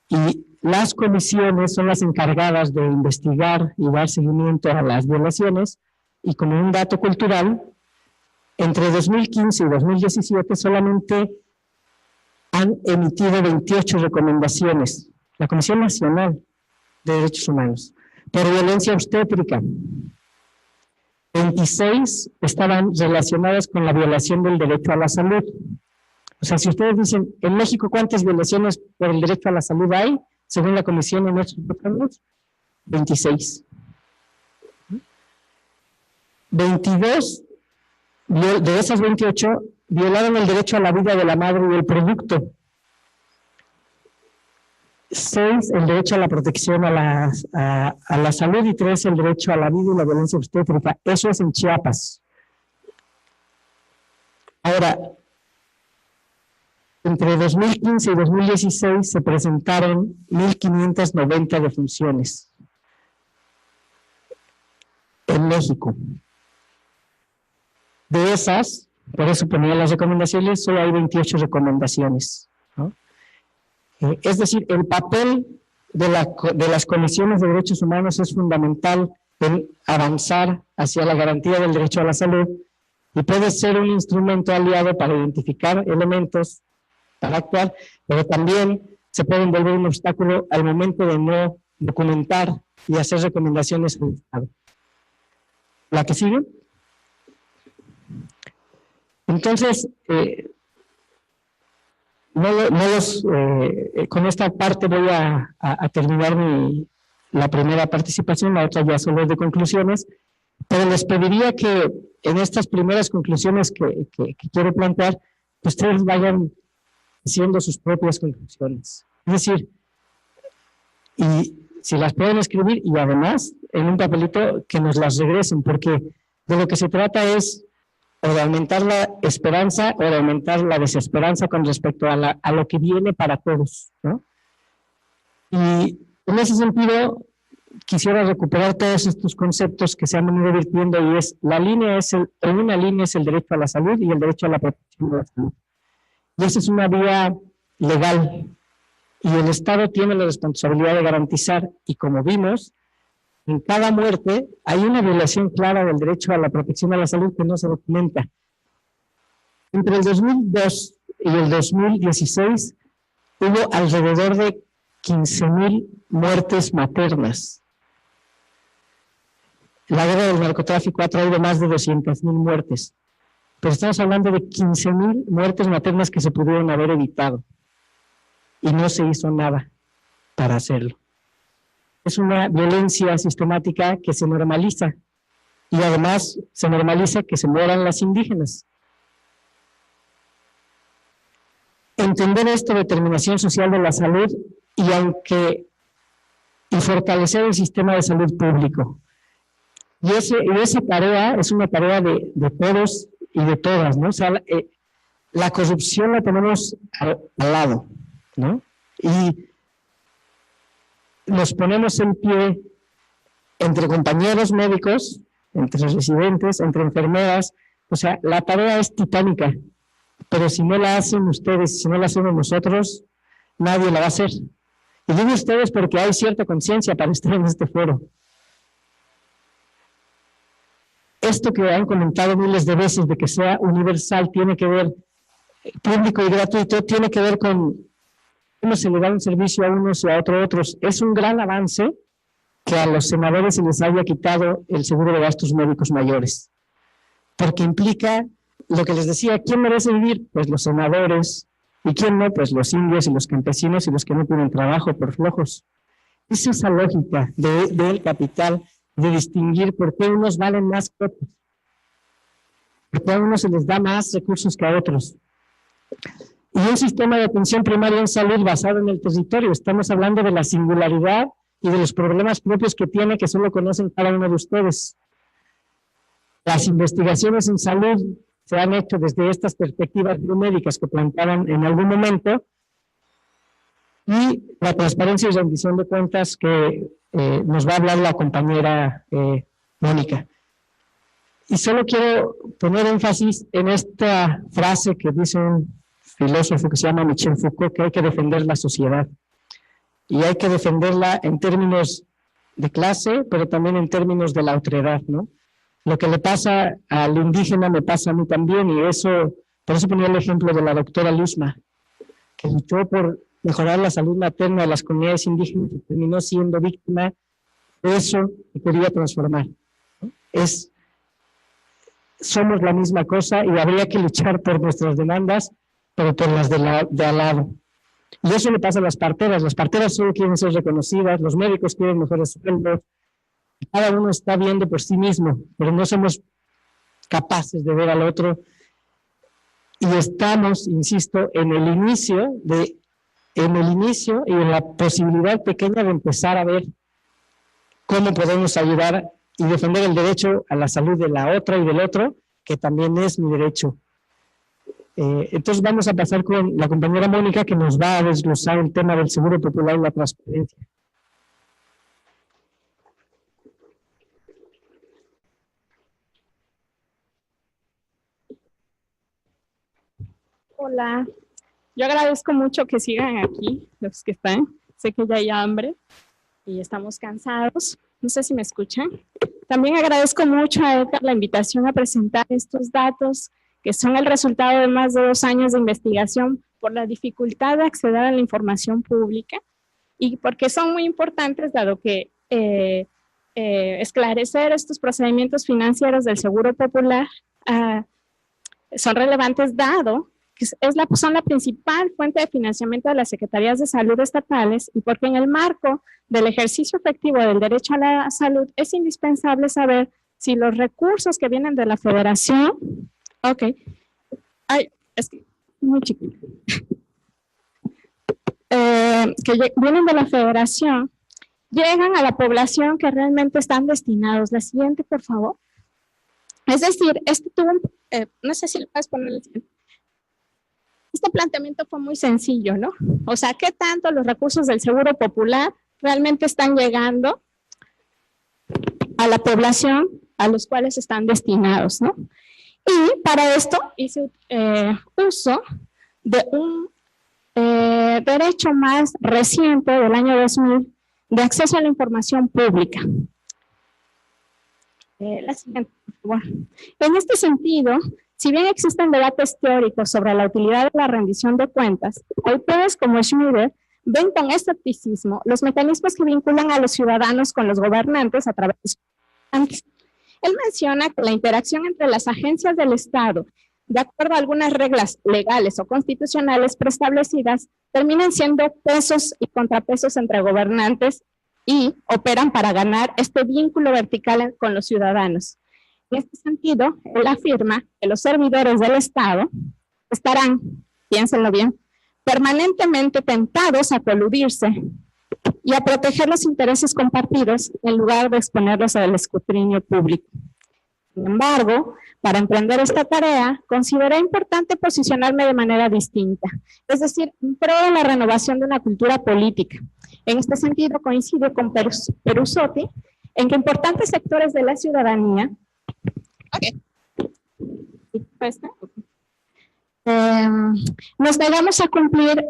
Y las comisiones son las encargadas de investigar y dar seguimiento a las violaciones, y como un dato cultural, entre 2015 y 2017 solamente han emitido 28 recomendaciones, la Comisión Nacional de Derechos Humanos, por violencia obstétrica. 26 estaban relacionadas con la violación del derecho a la salud. O sea, si ustedes dicen, en México, ¿cuántas violaciones por el derecho a la salud hay? Según la Comisión en nuestros programas, 26. 22 de esas 28 violaron el derecho a la vida de la madre y el producto. 6, el derecho a la protección a la salud, y 3, el derecho a la vida y la violencia obstétrica. Eso es en Chiapas. Ahora, entre 2015 y 2016 se presentaron 1.590 defunciones en México. De esas, por eso ponía las recomendaciones, solo hay 28 recomendaciones, ¿no? Es decir, el papel de las comisiones de derechos humanos es fundamental en avanzar hacia la garantía del derecho a la salud, y puede ser un instrumento aliado para identificar elementos para actuar, pero también se puede volver un obstáculo al momento de no documentar y hacer recomendaciones al Estado. ¿La que sigue? Entonces, con esta parte voy a terminar la primera participación, la otra ya solo es de conclusiones, pero les pediría que en estas primeras conclusiones que quiero plantear, pues ustedes vayan haciendo sus propias conclusiones. Es decir, y si las pueden escribir, y además en un papelito que nos las regresen, porque de lo que se trata es o de aumentar la esperanza o de aumentar la desesperanza con respecto a lo que viene para todos, ¿no? Y en ese sentido quisiera recuperar todos estos conceptos que se han venido vertiendo, y es una línea es el derecho a la salud y el derecho a la protección de la salud. Y esa es una vía legal, y el Estado tiene la responsabilidad de garantizar, y como vimos, en cada muerte hay una violación clara del derecho a la protección de la salud que no se documenta. Entre el 2002 y el 2016 hubo alrededor de 15,000 muertes maternas. La guerra del narcotráfico ha traído más de 200,000 muertes, pero estamos hablando de 15,000 muertes maternas que se pudieron haber evitado y no se hizo nada para hacerlo. Es una violencia sistemática que se normaliza y además se normaliza que se mueran las indígenas. Entender esto, determinación social de la salud y fortalecer el sistema de salud público. Y esa tarea es una tarea de todos y de todas, ¿no? O sea, la corrupción la tenemos al lado, ¿no? Y nos ponemos en pie entre compañeros médicos, entre residentes, entre enfermeras. O sea, la tarea es titánica, pero si no la hacen ustedes, si no la hacemos nosotros, nadie la va a hacer. Y digo ustedes porque hay cierta conciencia para estar en este foro. Esto que han comentado miles de veces de que sea universal, tiene que ver, público y gratuito, tiene que ver con cómo se le da un servicio a unos y a otros. Es un gran avance que a los senadores se les haya quitado el seguro de gastos médicos mayores, porque implica lo que les decía, ¿quién merece vivir? Pues los senadores, y quién no, pues los indios y los campesinos y los que no tienen trabajo por flojos. Es esa lógica del capital de distinguir por qué unos valen más que otros, por qué a unos se les da más recursos que a otros. Y un sistema de atención primaria en salud basado en el territorio. Estamos hablando de la singularidad y de los problemas propios que tiene, que solo conocen cada uno de ustedes. Las investigaciones en salud se han hecho desde estas perspectivas biomédicas que planteaban en algún momento, y la transparencia y rendición de cuentas que nos va a hablar la compañera Mónica. Y solo quiero poner énfasis en esta frase que dice un filósofo que se llama Michel Foucault, que hay que defender la sociedad. Y hay que defenderla en términos de clase, pero también en términos de la otredad, ¿no? Lo que le pasa al indígena me pasa a mí también, y eso, por eso ponía el ejemplo de la doctora Luzma, que luchó por mejorar la salud materna de las comunidades indígenas y terminó siendo víctima de eso que quería transformar. Somos la misma cosa y habría que luchar por nuestras demandas, pero por las de al lado. Y eso le pasa a las parteras. Las parteras solo quieren ser reconocidas, los médicos quieren mejores sueldos. Cada uno está viendo por sí mismo, pero no somos capaces de ver al otro. Y estamos, insisto, en el inicio y en la posibilidad pequeña de empezar a ver cómo podemos ayudar y defender el derecho a la salud de la otra y del otro, que también es mi derecho. Entonces vamos a pasar con la compañera Mónica, que nos va a desglosar el tema del seguro popular y la transparencia. Hola, yo agradezco mucho que sigan aquí, los que están. Sé que ya hay hambre y estamos cansados. No sé si me escuchan. También agradezco mucho a Edgar la invitación a presentar estos datos, que son el resultado de más de 2 años de investigación por la dificultad de acceder a la información pública y porque son muy importantes, dado que esclarecer estos procedimientos financieros del Seguro Popular son relevantes, dado que son la principal fuente de financiamiento de las Secretarías de Salud estatales, y porque en el marco del ejercicio efectivo del derecho a la salud es indispensable saber si los recursos que vienen de la Federación, es que muy chiquito, que vienen de la Federación, llegan a la población que realmente están destinados. La siguiente, por favor. Es decir, no sé si le puedes poner la siguiente. Este planteamiento fue muy sencillo, ¿no? O sea, ¿qué tanto los recursos del Seguro Popular realmente están llegando a la población a los cuales están destinados, ¿no? Y para esto hice uso de un derecho más reciente del año 2000 de acceso a la información pública. La siguiente, por favor. En este sentido, Si bien existen debates teóricos sobre la utilidad de la rendición de cuentas, autores como Schmider ven con escepticismo los mecanismos que vinculan a los ciudadanos con los gobernantes a través de sus gobernantes. Él menciona que la interacción entre las agencias del Estado, de acuerdo a algunas reglas legales o constitucionales preestablecidas, terminan siendo pesos y contrapesos entre gobernantes y operan para ganar este vínculo vertical con los ciudadanos. En este sentido, él afirma que los servidores del Estado estarán, piénsenlo bien, permanentemente tentados a coludirse y a proteger los intereses compartidos en lugar de exponerlos al escrutinio público. Sin embargo, para emprender esta tarea, consideré importante posicionarme de manera distinta, es decir, en pro de la renovación de una cultura política. En este sentido, coincido con Perusotti en que importantes sectores de la ciudadanía nos negamos a cumplir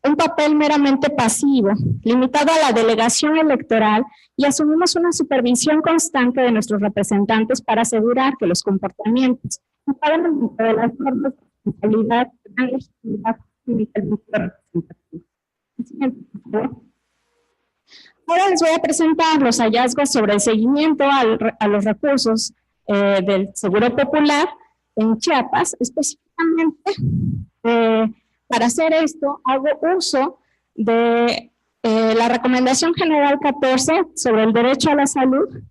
un papel meramente pasivo, limitado a la delegación electoral, y asumimos una supervisión constante de nuestros representantes para asegurar que los comportamientos estaban dentro de las normas de responsabilidad dan legitimidad representativa. Ahora les voy a presentar los hallazgos sobre el seguimiento a los recursos del Seguro Popular en Chiapas. Específicamente, para hacer esto, hago uso de la Recomendación General 14 sobre el derecho a la salud,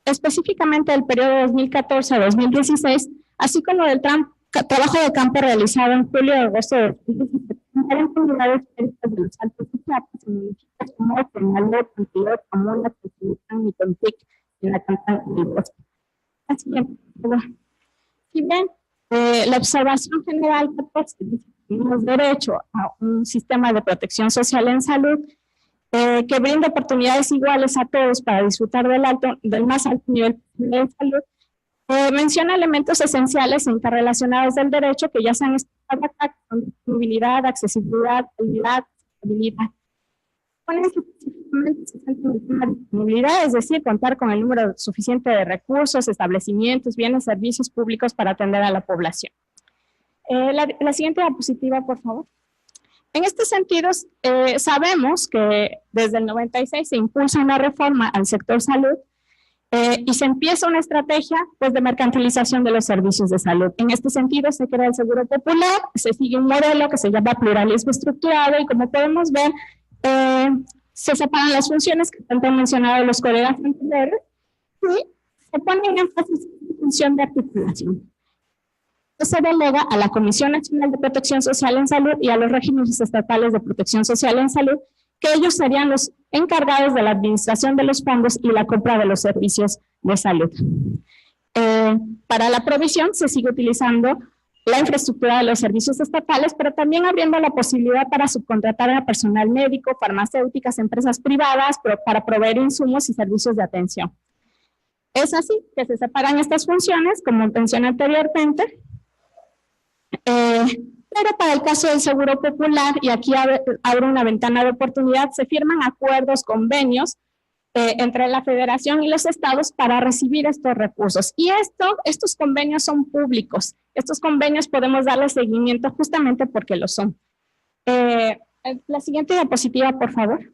específicamente del periodo 2014 a 2016, así como del trabajo de campo realizado en julio y agosto de 2017 en comunidades periféricas de los Altos de Chiapas, en municipios como Tonalá, Antioquia, Zamora, Tequilitán, Mitontic, y en la Cantana del Bosque. Así que, si bien la observación general 14 dice que tenemos derecho a un sistema de protección social en salud que brinda oportunidades iguales a todos para disfrutar del más alto nivel de salud, menciona elementos esenciales interrelacionados del derecho que ya se han estudiado acá, con disponibilidad, accesibilidad, calidad, estabilidad. Ponen específicamente la disponibilidad, es decir, contar con el número suficiente de recursos, establecimientos, bienes, servicios públicos para atender a la población. La siguiente diapositiva, por favor. En estos sentidos, sabemos que desde el 96 se impulsa una reforma al sector salud y se empieza una estrategia pues, de mercantilización de los servicios de salud. En este sentido, se crea el Seguro Popular, se sigue un modelo que se llama pluralismo estructurado y como podemos ver, se separan las funciones que tanto han mencionado los colegas anteriores y se pone en énfasis en función de articulación. Se delega a la Comisión Nacional de Protección Social en Salud y a los regímenes estatales de protección social en salud, que ellos serían los encargados de la administración de los fondos y la compra de los servicios de salud. Para la provisión se sigue utilizando la infraestructura de los servicios estatales, pero también abriendo la posibilidad para subcontratar a personal médico, farmacéuticas, empresas privadas, para proveer insumos y servicios de atención. Es así que se separan estas funciones, como mencioné anteriormente, pero para el caso del Seguro Popular, y aquí abro una ventana de oportunidad, se firman acuerdos, convenios entre la Federación y los estados para recibir estos recursos. Y estos convenios son públicos. Estos convenios podemos darle seguimiento justamente porque lo son. La siguiente diapositiva, por favor.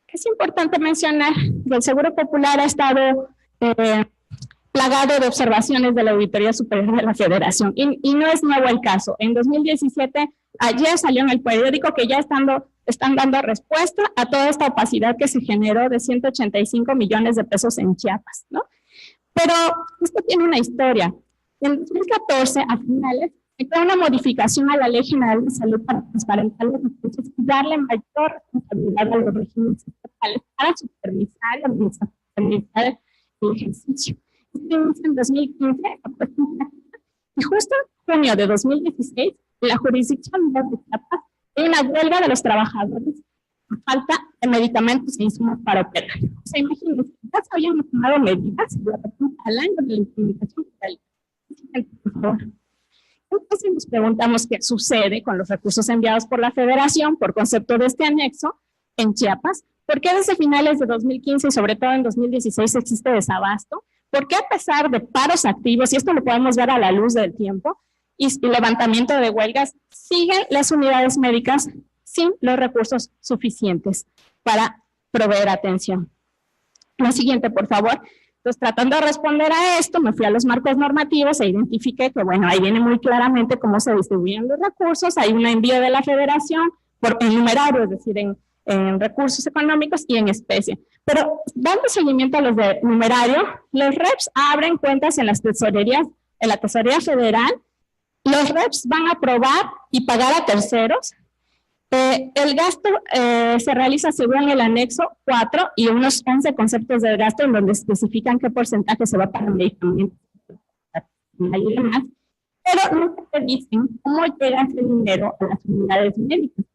Es importante mencionar que el Seguro Popular ha estado plagado de observaciones de la Auditoría Superior de la Federación. Y no es nuevo el caso. En 2017, ayer salió en el periódico que ya están dando respuesta a toda esta opacidad que se generó de 185 millones de pesos en Chiapas, ¿no? Pero esto tiene una historia. En 2014, a finales, se creó una modificación a la Ley General de Salud para transparentar los recursos y darle mayor responsabilidad a los regímenes estatales para supervisar y administrar el ejercicio. En 2015, y justo en junio de 2016, la jurisdicción de Chiapas hay una huelga de los trabajadores por falta de medicamentos e insumos para operar. O sea, imagínense, ya se habían tomado medidas y de repente al año de la implementación de la ley. Por favor. Entonces nos preguntamos qué sucede con los recursos enviados por la Federación por concepto de este anexo en Chiapas. ¿Por qué desde finales de 2015 y sobre todo en 2016 existe desabasto? ¿Por qué a pesar de paros activos, y esto lo podemos ver a la luz del tiempo, y levantamiento de huelgas, siguen las unidades médicas sin los recursos suficientes para proveer atención? La siguiente, por favor. Entonces, tratando de responder a esto, me fui a los marcos normativos e identifiqué que, bueno, ahí viene muy claramente cómo se distribuyen los recursos. Hay un envío de la federación en numerario, es decir, en recursos económicos y en especie. Pero dando seguimiento a los de numerario, los REPs abren cuentas en las tesorerías, en la Tesorería Federal. Los REPs van a aprobar y pagar a terceros. El gasto se realiza según el anexo 4 y unos 11 conceptos de gasto en donde especifican qué porcentaje se va para medicamentos y demás, pero no te dicen cómo llega ese dinero a las unidades médicas.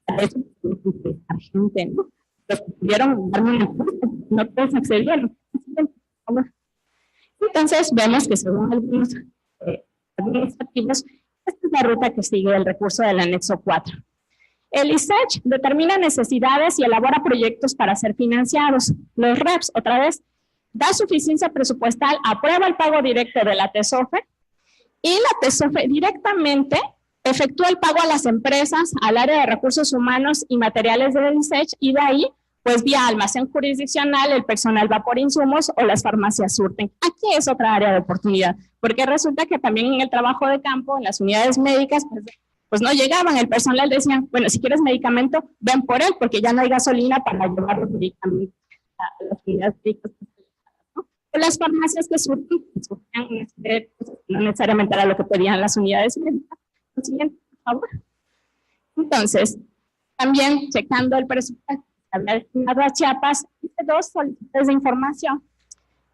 Para eso la gente, ¿no? Los que pudieron darme una cosa, no todos accedieron. Entonces vemos que según algunos administrativos, esta es la ruta que sigue el recurso del anexo 4. El ISECH determina necesidades y elabora proyectos para ser financiados. Los REPs, otra vez, da suficiencia presupuestal, aprueba el pago directo de la TESOFE y la TESOFE directamente efectúa el pago a las empresas, al área de recursos humanos y materiales del ISECH y de ahí, pues vía almacén jurisdiccional, el personal va por insumos o las farmacias surten. Aquí es otra área de oportunidad, porque resulta que también en el trabajo de campo, en las unidades médicas, pues no llegaban, el personal decía, bueno, si quieres medicamento, ven por él, porque ya no hay gasolina para llevar los medicamentos a las unidades médicas. ¿No? Las farmacias que surten una serie de cosas, no necesariamente era lo que pedían las unidades médicas. Lo siguiente, por favor. Entonces, también checando el presupuesto, había destinado a Chiapas, hice 2 solicitudes de información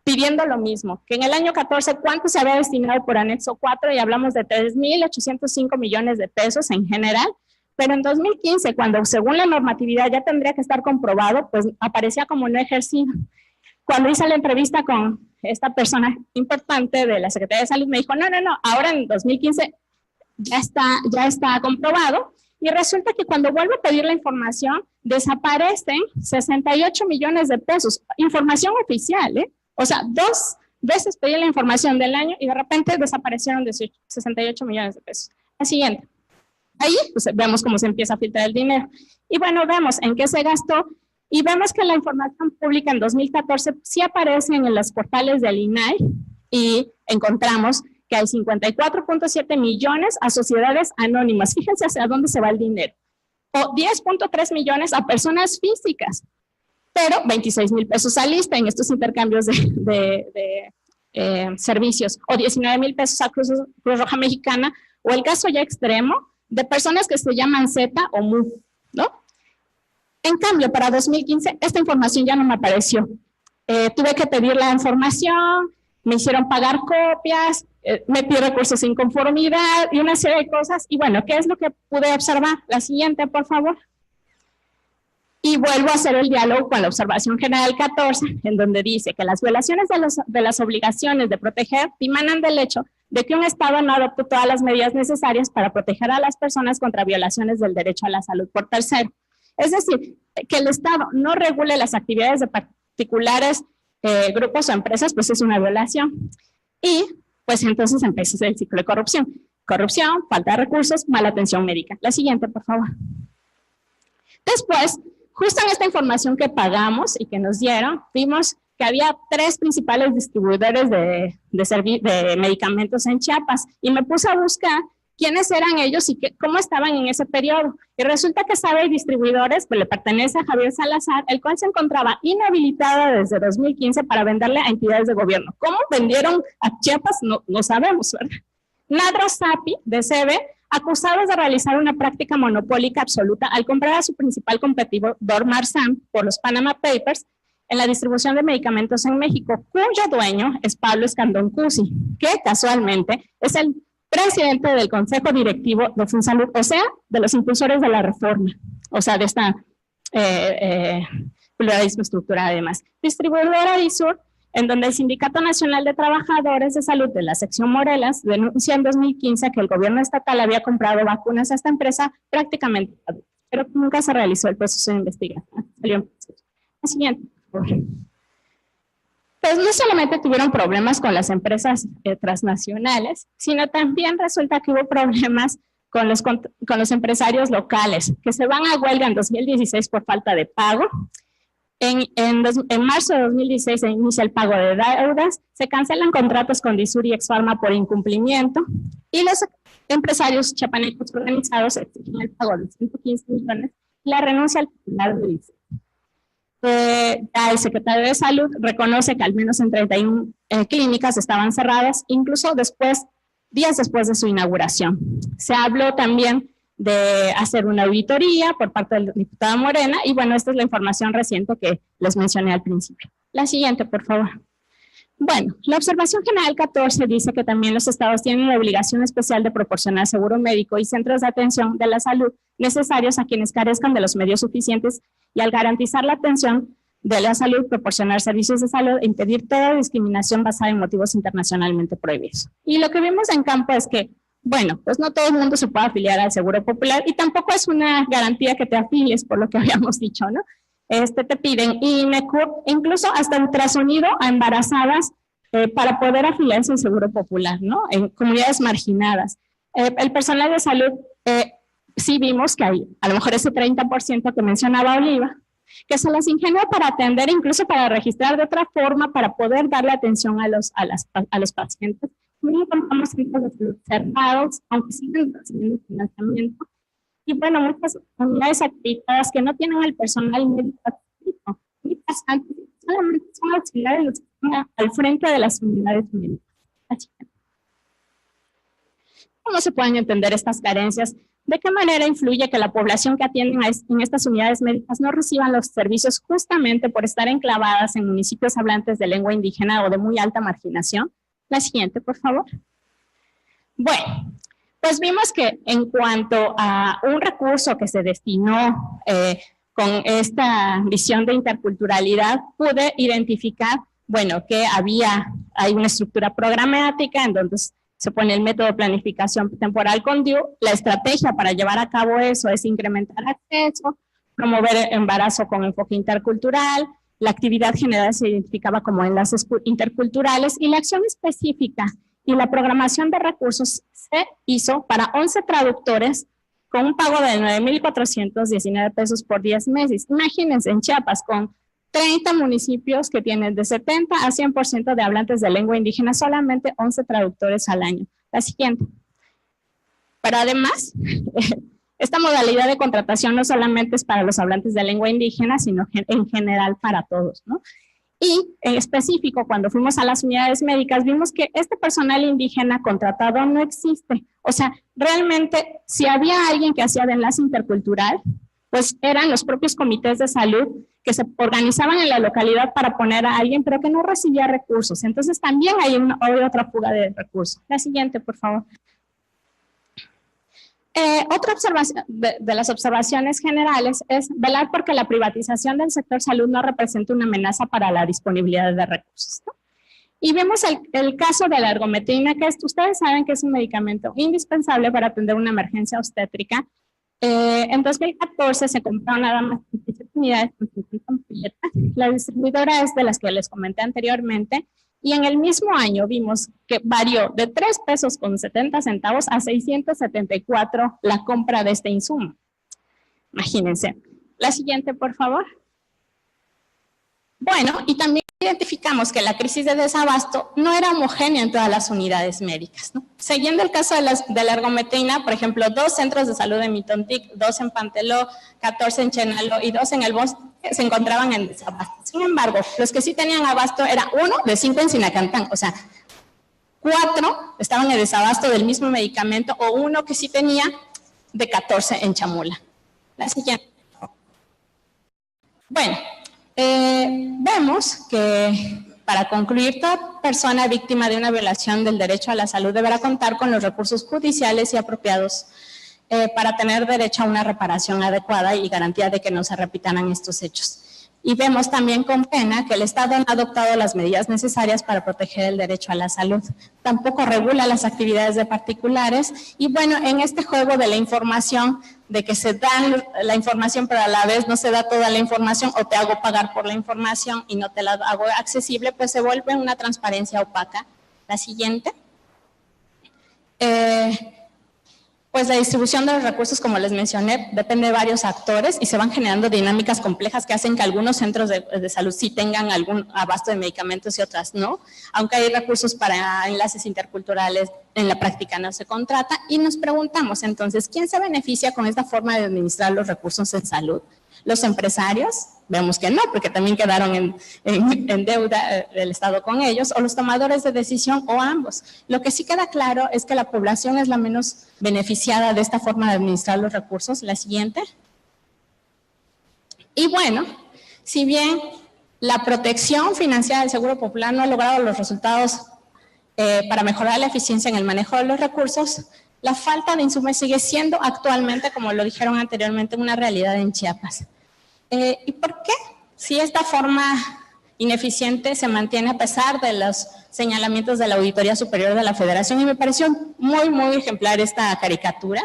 pidiendo lo mismo, que en el año 14, ¿cuánto se había destinado por anexo 4? Y hablamos de 3.805 millones de pesos en general, pero en 2015, cuando según la normatividad ya tendría que estar comprobado, pues aparecía como no ejercido. Cuando hice la entrevista con esta persona importante de la Secretaría de Salud, me dijo, no, ahora en 2015 ya está comprobado. Y resulta que cuando vuelvo a pedir la información, desaparecen 68 millones de pesos. Información oficial, ¿eh? O sea, 2 veces pedí la información del año y de repente desaparecieron 68 millones de pesos. La siguiente. Ahí pues, vemos cómo se empieza a filtrar el dinero. Y bueno, vemos en qué se gastó y vemos que la información pública en 2014 sí aparece en los portales del INAI y encontramos que hay 54.7 millones a sociedades anónimas. Fíjense hacia dónde se va el dinero. O 10.3 millones a personas físicas, pero 26,000 pesos al ISSSTE en estos intercambios de servicios, o 19,000 pesos a Cruz Roja Mexicana, o el caso ya extremo de personas que se llaman Z o MU, ¿no? En cambio, para 2015, esta información ya no me apareció. Tuve que pedir la información, me hicieron pagar copias, metí recursos sin conformidad y una serie de cosas. Y bueno, ¿qué es lo que pude observar? La siguiente, por favor. Y vuelvo a hacer el diálogo con la observación general 14, en donde dice que las violaciones de las obligaciones de proteger dimanan del hecho de que un Estado no adoptó todas las medidas necesarias para proteger a las personas contra violaciones del derecho a la salud por tercero. Es decir, que el Estado no regule las actividades de particulares grupos o empresas, pues es una violación. Y pues entonces empieza el ciclo de corrupción. Corrupción, falta de recursos, mala atención médica. La siguiente, por favor. Después, justo en esta información que pagamos y que nos dieron, vimos que había 3 principales distribuidores de medicamentos en Chiapas y me puse a buscar quiénes eran ellos y cómo estaban en ese periodo. Y resulta que Sabe Distribuidores pues, le pertenece a Javier Salazar, el cual se encontraba inhabilitada desde 2015 para venderle a entidades de gobierno. ¿Cómo vendieron a Chiapas? No sabemos, ¿verdad? Nadro Sapi, de CB, acusados de realizar una práctica monopólica absoluta al comprar a su principal competidor, Marzam, por los Panama Papers, en la distribución de medicamentos en México, cuyo dueño es Pablo Escandón Cusi, que casualmente es el presidente del Consejo Directivo de FunSalud, o sea, de los impulsores de la reforma, o sea, de esta pluralismo estructurado además. Distribuidora DISUR, en donde el Sindicato Nacional de Trabajadores de Salud de la sección Morelas denuncia en 2015 que el gobierno estatal había comprado vacunas a esta empresa prácticamente, pero nunca se realizó el proceso de investigación. La siguiente. Pero pues no solamente tuvieron problemas con las empresas transnacionales, sino también resulta que hubo problemas con los empresarios locales, que se van a huelga en 2016 por falta de pago. En marzo de 2016 se inicia el pago de deudas, se cancelan contratos con Disur y Exfarma por incumplimiento, y los empresarios chapanecos organizados exigen el pago de 115 millones y la renuncia al titular del ICE. El secretario de Salud reconoce que al menos en 31 clínicas estaban cerradas, incluso días después de su inauguración. Se habló también de hacer una auditoría por parte del diputado Morena, y bueno, esta es la información reciente que les mencioné al principio. La siguiente, por favor. Bueno, la observación general 14 dice que también los estados tienen la obligación especial de proporcionar seguro médico y centros de atención de la salud necesarios a quienes carezcan de los medios suficientes, y al garantizar la atención de la salud, proporcionar servicios de salud e impedir toda discriminación basada en motivos internacionalmente prohibidos. Y lo que vimos en campo es que, bueno, pues no todo el mundo se puede afiliar al Seguro Popular, y tampoco es una garantía que te afilies, por lo que habíamos dicho, ¿no? Te piden INECUR, incluso hasta ultrasonido a embarazadas para poder afiliarse al Seguro Popular, ¿no? En comunidades marginadas. El personal de salud, sí vimos que hay a lo mejor ese 30% que mencionaba Oliva, que se las ingenia para atender, incluso para registrar de otra forma, para poder darle atención a los pacientes. No encontramos centros de salud cerrados, aunque siguen recibiendo financiamiento. Y bueno, muchas unidades acreditadas que no tienen el personal médico adscrito, ni pasantes, solamente son auxiliares los que están al frente de las unidades médicas. Así que, ¿cómo se pueden entender estas carencias? ¿De qué manera influye que la población que atienden en estas unidades médicas no reciban los servicios justamente por estar enclavadas en municipios hablantes de lengua indígena o de muy alta marginación? La siguiente, por favor. Bueno, pues vimos que en cuanto a un recurso que se destinó con esta visión de interculturalidad, pude identificar, bueno, que hay una estructura programática en donde se pone el método de planificación temporal con DIU. La estrategia para llevar a cabo eso es incrementar acceso, promover embarazo con enfoque intercultural. La actividad general se identificaba como enlaces interculturales, y la acción específica y la programación de recursos se hizo para 11 traductores con un pago de 9,419 pesos por 10 meses. Imagínense, en Chiapas, con 30 municipios que tienen de 70 a 100% de hablantes de lengua indígena, solamente 11 traductores al año. La siguiente. Pero además, esta modalidad de contratación no solamente es para los hablantes de lengua indígena, sino en general para todos, ¿no? Y en específico, cuando fuimos a las unidades médicas, vimos que este personal indígena contratado no existe. O sea, realmente, si había alguien que hacía de enlace intercultural, pues eran los propios comités de salud que se organizaban en la localidad para poner a alguien, pero que no recibía recursos. Entonces, también hay otra fuga de recursos. La siguiente, por favor. Otra observación de las observaciones generales es velar porque la privatización del sector salud no represente una amenaza para la disponibilidad de recursos, ¿no? Y vemos el caso de la ergometrina, que ustedes saben que es un medicamento indispensable para atender una emergencia obstétrica. En 2014 se compraron nada más 27 unidades con 50 ampolletas. La distribuidora es de las que les comenté anteriormente. Y en el mismo año vimos que varió de 3 pesos con 70 centavos a 674 la compra de este insumo. Imagínense. La siguiente, por favor. Bueno, y también identificamos que la crisis de desabasto no era homogénea en todas las unidades médicas, ¿no? Siguiendo el caso de la ergometrina, por ejemplo, 2 centros de salud en Mitontic, 2 en Panteló, 14 en Chenaló y 2 en El Bosque se encontraban en desabasto. Sin embargo, los que sí tenían abasto era 1 de 5 en Sinacantán, o sea, 4 estaban en desabasto del mismo medicamento, o 1 que sí tenía de 14 en Chamula. La siguiente. Bueno, vemos que para concluir, toda persona víctima de una violación del derecho a la salud deberá contar con los recursos judiciales y apropiados para tener derecho a una reparación adecuada y garantía de que no se repitan estos hechos. Y vemos también con pena que el Estado no ha adoptado las medidas necesarias para proteger el derecho a la salud. Tampoco regula las actividades de particulares. Y bueno, en este juego de la información, de que se da la información pero a la vez no se da toda la información, o te hago pagar por la información y no te la hago accesible, pues se vuelve una transparencia opaca. La siguiente. Pues la distribución de los recursos, como les mencioné, depende de varios actores y se van generando dinámicas complejas que hacen que algunos centros de salud sí tengan algún abasto de medicamentos y otras no, aunque hay recursos para enlaces interculturales, en la práctica no se contrata. Y nos preguntamos entonces, ¿quién se beneficia con esta forma de administrar los recursos en salud? ¿Los empresarios? Vemos que no, porque también quedaron en deuda del Estado con ellos, o los tomadores de decisión, o ambos. Lo que sí queda claro es que la población es la menos beneficiada de esta forma de administrar los recursos. La siguiente. Y bueno, si bien la protección financiera del Seguro Popular no ha logrado los resultados para mejorar la eficiencia en el manejo de los recursos, la falta de insumos sigue siendo actualmente, como lo dijeron anteriormente, una realidad en Chiapas. ¿Y por qué? Si esta forma ineficiente se mantiene a pesar de los señalamientos de la Auditoría Superior de la Federación. Y me pareció muy, muy ejemplar esta caricatura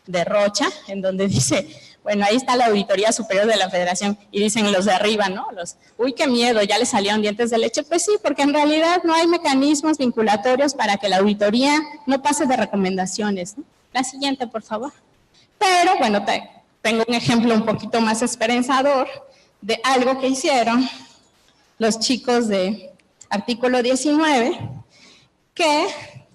de Rocha, en donde dice, bueno, ahí está la Auditoría Superior de la Federación, y dicen los de arriba, ¿no? Uy, qué miedo, ya les salieron dientes de leche. Pues sí, porque en realidad no hay mecanismos vinculatorios para que la auditoría no pase de recomendaciones, ¿no? La siguiente, por favor. Pero, bueno, tengo un ejemplo un poquito más esperanzador de algo que hicieron los chicos de Artículo 19, que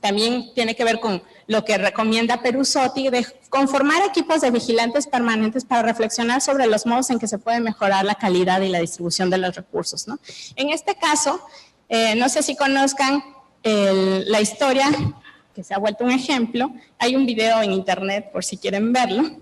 también tiene que ver con lo que recomienda Perusotti, de conformar equipos de vigilantes permanentes para reflexionar sobre los modos en que se puede mejorar la calidad y la distribución de los recursos, ¿no? En este caso, no sé si conozcan la historia, que se ha vuelto un ejemplo. Hay un video en internet por si quieren verlo,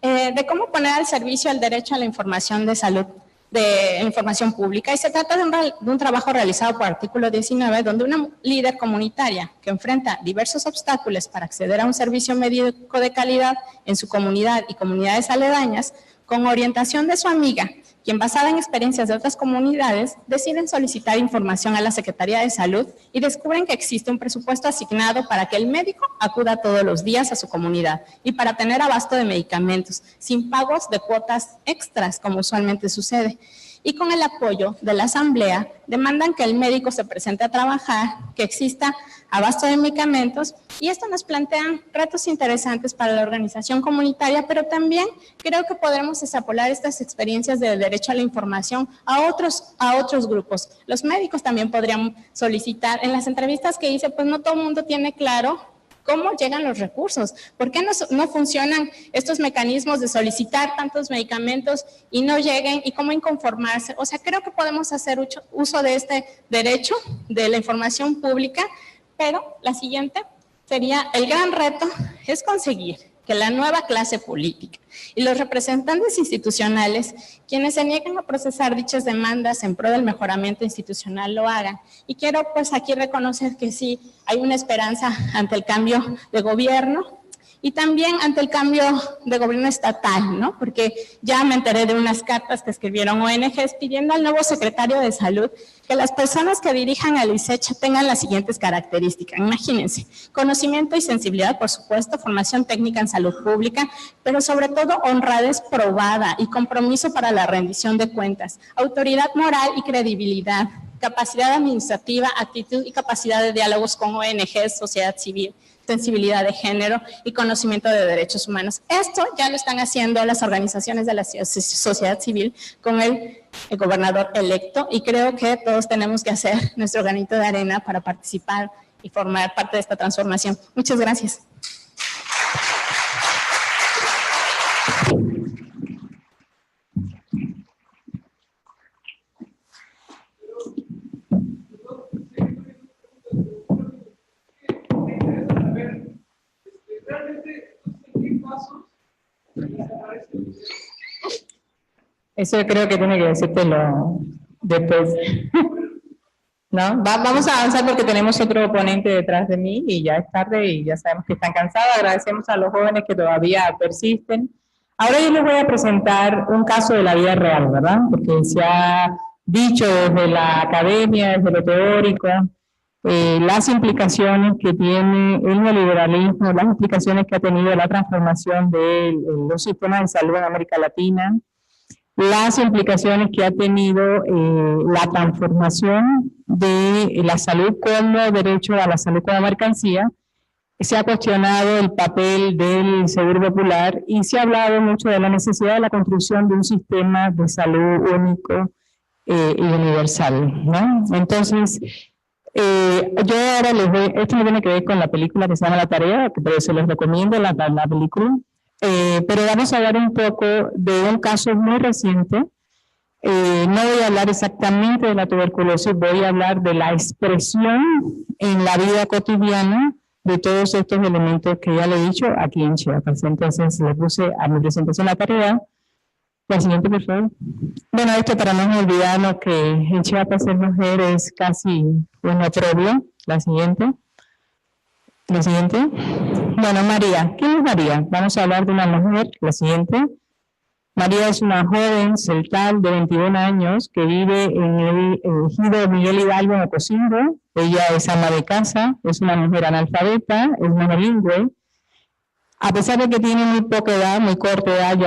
de cómo poner al servicio el derecho a la información de salud, de información pública. Y se trata de un trabajo realizado por Artículo 19, donde una líder comunitaria que enfrenta diversos obstáculos para acceder a un servicio médico de calidad en su comunidad y comunidades aledañas, con orientación de su amiga, quien basada en experiencias de otras comunidades, deciden solicitar información a la Secretaría de Salud y descubren que existe un presupuesto asignado para que el médico acuda todos los días a su comunidad y para tener abasto de medicamentos, sin pagos de cuotas extras, como usualmente sucede. Y con el apoyo de la asamblea, demandan que el médico se presente a trabajar, que exista abasto de medicamentos, y esto nos plantea retos interesantes para la organización comunitaria, pero también creo que podremos extrapolar estas experiencias de derecho a la información a otros grupos. Los médicos también podrían solicitar. En las entrevistas que hice, pues no todo el mundo tiene claro cómo llegan los recursos, por qué no funcionan estos mecanismos de solicitar tantos medicamentos y no lleguen, y cómo inconformarse. O sea, creo que podemos hacer uso de este derecho de la información pública, pero la siguiente sería: el gran reto es conseguir que la nueva clase política y los representantes institucionales, quienes se niegan a procesar dichas demandas en pro del mejoramiento institucional, lo hagan. Y quiero pues aquí reconocer que sí hay una esperanza ante el cambio de gobierno y también ante el cambio de gobierno estatal, ¿no? Porque ya me enteré de unas cartas que escribieron ONGs pidiendo al nuevo secretario de Salud que las personas que dirijan al ISECH tengan las siguientes características. Imagínense: conocimiento y sensibilidad, por supuesto, formación técnica en salud pública, pero sobre todo honradez probada y compromiso para la rendición de cuentas, autoridad moral y credibilidad, capacidad administrativa, actitud y capacidad de diálogos con ONGs, sociedad civil, sensibilidad de género y conocimiento de derechos humanos. Esto ya lo están haciendo las organizaciones de la sociedad civil con el gobernador electo, y creo que todos tenemos que hacer nuestro granito de arena para participar y formar parte de esta transformación. Muchas gracias. Eso creo que tiene que decírtelo después. ¿No? Vamos a avanzar porque tenemos otro ponente detrás de mí y ya es tarde y ya sabemos que están cansados. Agradecemos a los jóvenes que todavía persisten. Ahora yo les voy a presentar un caso de la vida real, ¿verdad? Porque se ha dicho desde la academia, desde lo teórico, las implicaciones que tiene el neoliberalismo, las implicaciones que ha tenido la transformación de los sistemas de salud en América Latina, las implicaciones que ha tenido la transformación de la salud como derecho a la salud como mercancía. Se ha cuestionado el papel del Seguro Popular y se ha hablado mucho de la necesidad de la construcción de un sistema de salud único y universal, ¿no? Entonces, yo ahora les voy, esto no tiene que ver con la película que se llama La Tarea, que por eso les recomiendo la película, pero vamos a hablar un poco de un caso muy reciente. No voy a hablar exactamente de la tuberculosis, voy a hablar de la expresión en la vida cotidiana de todos estos elementos que ya le he dicho aquí en Chiapas. Entonces le puse a mi presentación La Tarea. La siguiente, por favor. Bueno, esto para no olvidarnos que en Chiapas ser mujer es casi un oprobio. La siguiente. La siguiente. Bueno, María. ¿Quién es María? Vamos a hablar de una mujer. La siguiente. María es una joven celtal de 21 años que vive en el ejido Miguel Hidalgo en Ocosingo. Ella es ama de casa, es una mujer analfabeta, es monolingüe. A pesar de que tiene muy poca edad, muy corta edad,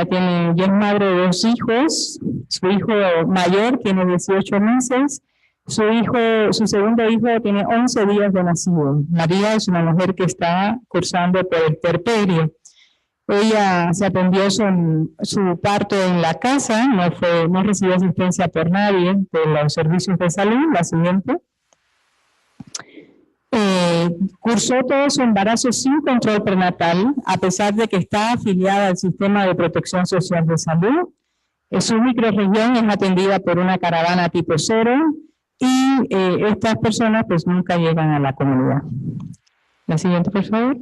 ya es madre de 2 hijos. Su hijo mayor tiene 18 meses. Su segundo hijo tiene 11 días de nacido. María es una mujer que está cursando por el puerperio. Ella se atendió su parto en la casa, no recibió asistencia por nadie de los servicios de salud. La siguiente. Cursó todo su embarazo sin control prenatal, a pesar de que está afiliada al sistema de protección social de salud. Su microrregión es atendida por una caravana tipo 0 y estas personas pues nunca llegan a la comunidad. La siguiente, por favor.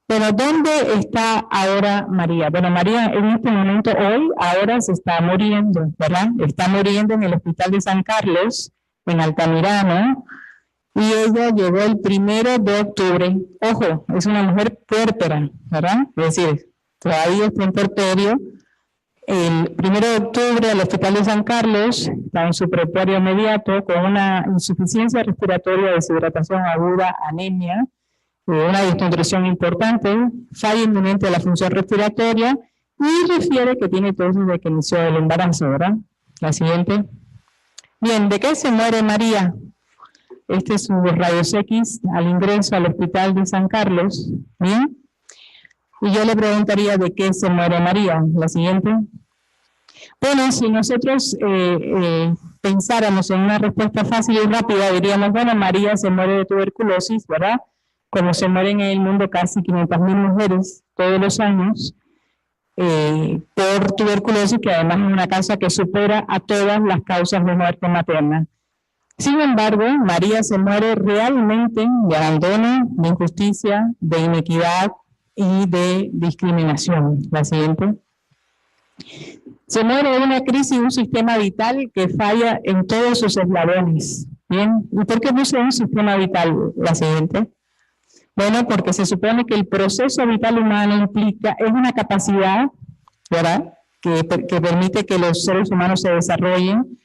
Pero ¿dónde está ahora María? Bueno, María en este momento, ahora se está muriendo, ¿verdad? Está muriendo en el Hospital de San Carlos, en Altamirano, y ella llegó el 1 de octubre. Ojo, es una mujer puérpera, ¿verdad? Es decir, todavía está en puerperio. El 1 de octubre al Hospital de San Carlos, está en su puerperio inmediato, con una insuficiencia respiratoria, deshidratación aguda, anemia, una desnutrición importante, falla inminente de la función respiratoria y refiere que tiene tos desde que inició el embarazo, ¿verdad? La siguiente. Bien, ¿de qué se muere María? Este es su rayos X al ingreso al Hospital de San Carlos. Bien. Y yo le preguntaría de qué se muere María. La siguiente. Bueno, si nosotros pensáramos en una respuesta fácil y rápida, diríamos, bueno, María se muere de tuberculosis, ¿verdad? Como se mueren en el mundo casi 500.000 mujeres todos los años por tuberculosis, que además es una causa que supera a todas las causas de muerte materna. Sin embargo, María se muere realmente de abandono, de injusticia, de inequidad y de discriminación. La siguiente. Se muere de una crisis de un sistema vital que falla en todos sus eslabones. Bien, ¿y por qué puse un sistema vital? La siguiente. Bueno, porque se supone que el proceso vital humano es una capacidad, ¿verdad?, que permite que los seres humanos se desarrollen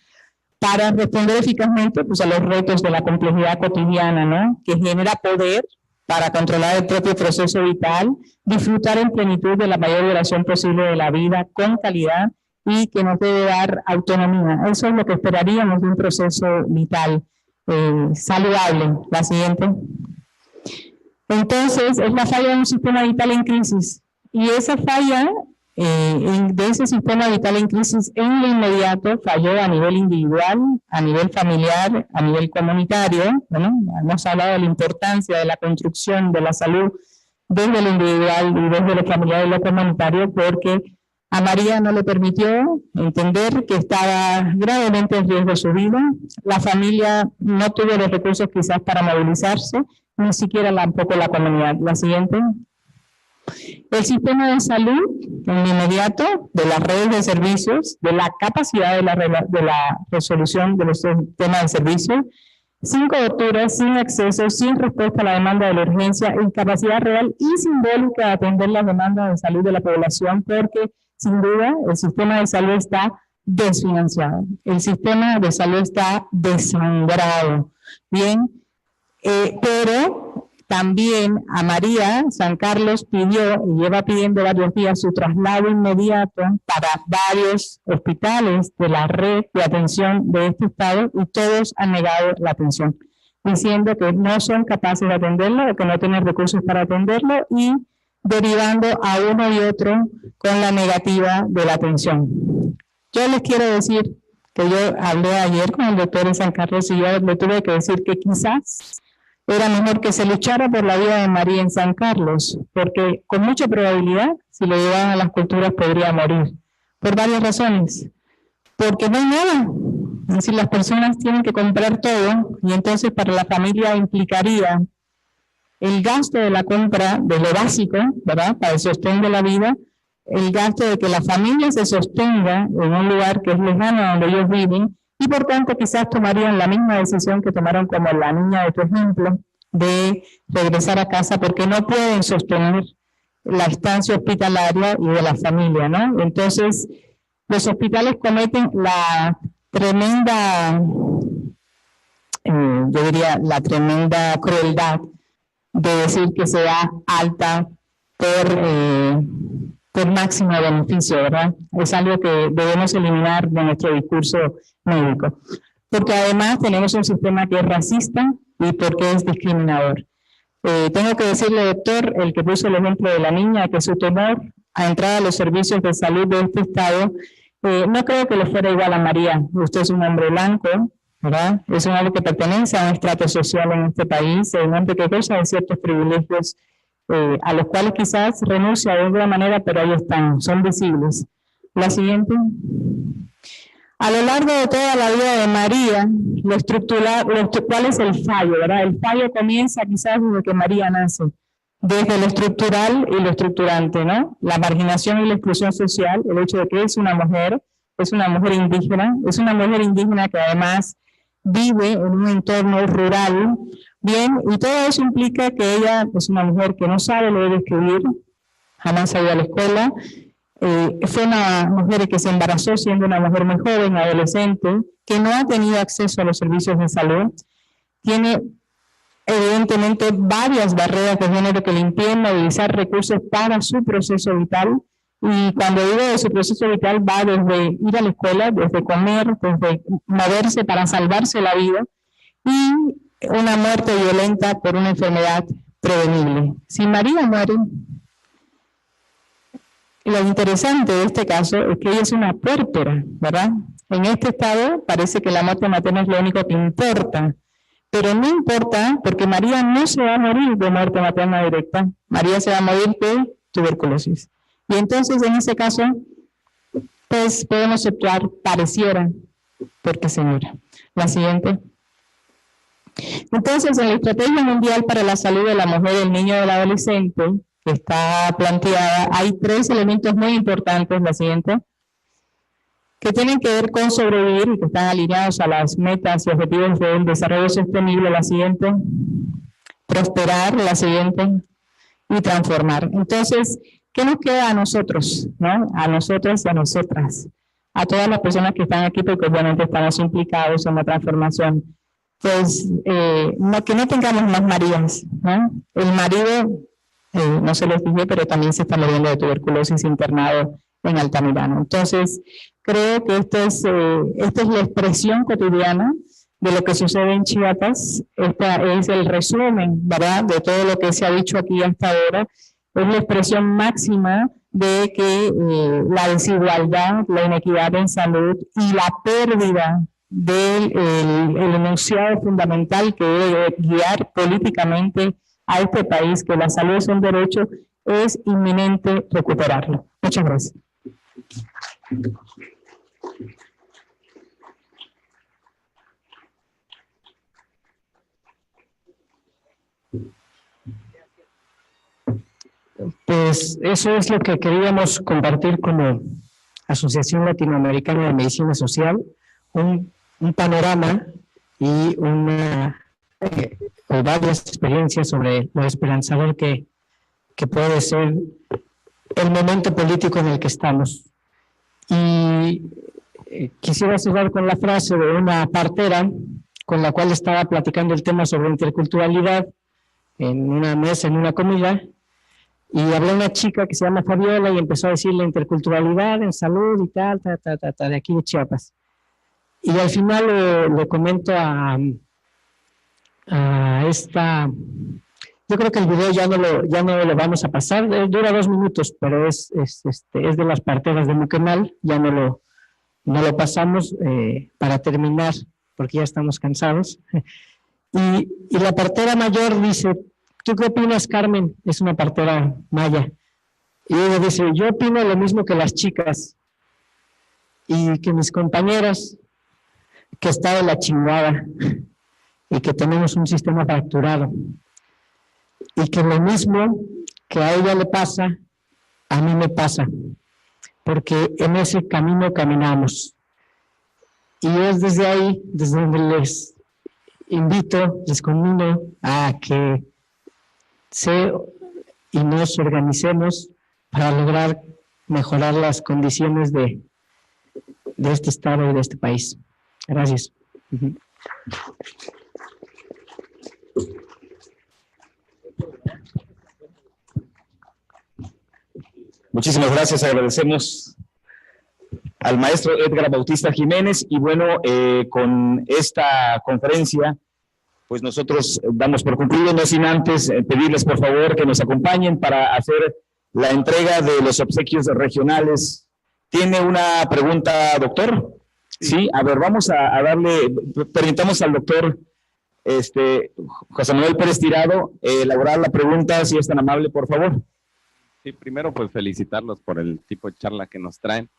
para responder eficazmente pues, a los retos de la complejidad cotidiana, ¿no?, que genera poder para controlar el propio proceso vital, disfrutar en plenitud de la mayor duración posible de la vida con calidad y que nos debe dar autonomía. Eso es lo que esperaríamos de un proceso vital saludable. La siguiente. Entonces, es la falla de un sistema vital en crisis. Y esa falla de ese sistema vital en crisis en lo inmediato falló a nivel individual, a nivel familiar, a nivel comunitario. Bueno, hemos hablado de la importancia de la construcción de la salud desde lo individual y desde lo familiar y lo comunitario, porque a María no le permitió entender que estaba gravemente en riesgo su vida. La familia no tuvo los recursos quizás para movilizarse, ni siquiera tampoco la comunidad. La siguiente. El sistema de salud, en lo inmediato, de las redes de servicios, de la capacidad de la resolución de los sistemas de servicios, sin cobertura, sin acceso, sin respuesta a la demanda de la urgencia, incapacidad real y simbólica de atender las demandas de salud de la población, porque sin duda, el sistema de salud está desfinanciado, el sistema de salud está desangrado, bien, pero también a María San Carlos pidió y lleva pidiendo varios días su traslado inmediato para varios hospitales de la red de atención de este estado y todos han negado la atención, diciendo que no son capaces de atenderlo o que no tienen recursos para atenderlo y derivando a uno y otro con la negativa de la atención. Yo les quiero decir que yo hablé ayer con el doctor de San Carlos y yo le tuve que decir que quizás era mejor que se luchara por la vida de María en San Carlos, porque con mucha probabilidad, si lo llevaban a las culturas, podría morir, por varias razones. Porque no hay nada. Es decir, las personas tienen que comprar todo, y entonces para la familia implicaría el gasto de la compra de lo básico, ¿verdad?, para el sostén de la vida, el gasto de que la familia se sostenga en un lugar que es lejano a donde ellos viven, y por tanto quizás tomarían la misma decisión que tomaron como la niña de tu ejemplo, de regresar a casa porque no pueden sostener la estancia hospitalaria y de la familia, ¿no? Entonces, los hospitales cometen la tremenda, yo diría, la tremenda crueldad de decir que se da alta por máximo beneficio, ¿verdad? Es algo que debemos eliminar de nuestro discurso médico. Porque además tenemos un sistema que es racista y porque es discriminador. Tengo que decirle, doctor, el que puso el ejemplo de la niña, que su temor a entrar a los servicios de salud de este estado, no creo que le fuera igual a María. Usted es un hombre blanco, ¿verdad? Es un hombre que pertenece a un estrato social en este país, es un hombre que goza de ciertos privilegios a los cuales quizás renuncia de alguna manera, pero ahí están, son visibles. La siguiente. A lo largo de toda la vida de María, ¿cuál es el fallo, verdad? El fallo comienza quizás desde que María nace, desde lo estructural y lo estructurante, ¿no? La marginación y la exclusión social, el hecho de que es una mujer indígena que además vive en un entorno rural, bien, y todo eso implica que ella es una mujer que no sabe leer y escribir, jamás ha ido a la escuela, fue una mujer que se embarazó siendo una mujer muy joven, adolescente, que no ha tenido acceso a los servicios de salud, tiene evidentemente varias barreras de género que le impiden movilizar recursos para su proceso vital, y cuando digo de su proceso vital va desde ir a la escuela, desde comer, desde moverse para salvarse la vida, y una muerte violenta por una enfermedad prevenible. Si María muere, lo interesante de este caso es que ella es una puérpera, ¿verdad? En este estado parece que la muerte materna es lo único que importa, pero no importa porque María no se va a morir de muerte materna directa, María se va a morir de tuberculosis. Y entonces en ese caso, pues podemos actuar pareciera, porque se muera. La siguiente. Entonces, en la Estrategia Mundial para la Salud de la Mujer, del Niño y del Adolescente, que está planteada, hay 3 elementos muy importantes, la siguiente, que tienen que ver con sobrevivir y que están alineados a las metas y objetivos del desarrollo sostenible, la siguiente, prosperar, la siguiente, y transformar. Entonces, ¿qué nos queda a nosotros, ¿no? A nosotros y a nosotras, a todas las personas que están aquí, porque obviamente estamos implicados en la transformación? Pues que no tengamos más Marías, ¿no? El marido, no se los dije, pero también se está muriendo de tuberculosis internado en Altamirano. Entonces, creo que esta es la expresión cotidiana de lo que sucede en Chiapas. Esta es el resumen, ¿verdad?, de todo lo que se ha dicho aquí hasta ahora. Es la expresión máxima de que la desigualdad, la inequidad en salud y la pérdida del enunciado fundamental que debe guiar políticamente a este país, que la salud es un derecho, es inminente recuperarlo. Muchas gracias. Pues eso es lo que queríamos compartir como Asociación Latinoamericana de Medicina Social, un panorama y varias experiencias sobre lo esperanzador que puede ser el momento político en el que estamos. Y quisiera cerrar con la frase de una partera con la cual estaba platicando el tema sobre interculturalidad en una mesa, en una comida, y habló una chica que se llama Fabiola y empezó a decir la interculturalidad en salud y tal, de aquí de Chiapas. Y al final le comento a esta, yo creo que el video ya no lo vamos a pasar, dura 2 minutos, pero es de las parteras de Muquemal, ya no lo pasamos para terminar, porque ya estamos cansados. Y la partera mayor dice, ¿tú qué opinas, Carmen? Es una partera maya. Y ella dice, yo opino lo mismo que las chicas y que mis compañeras, que está de la chingada y que tenemos un sistema fracturado. Y que lo mismo que a ella le pasa, a mí me pasa, porque en ese camino caminamos. Y es desde ahí, desde donde les invito, les conmino a que y nos organicemos para lograr mejorar las condiciones de este estado y de este país. Gracias. Muchísimas gracias, agradecemos al maestro Edgar Bautista Jiménez y bueno, con esta conferencia pues nosotros damos por concluido, no sin antes pedirles por favor que nos acompañen para hacer la entrega de los obsequios regionales. ¿Tiene una pregunta, doctor? Sí, a ver, vamos a darle, permitamos al doctor José Manuel Pérez Tirado elaborar la pregunta, si es tan amable, por favor. Sí, primero pues felicitarlos por el tipo de charla que nos traen.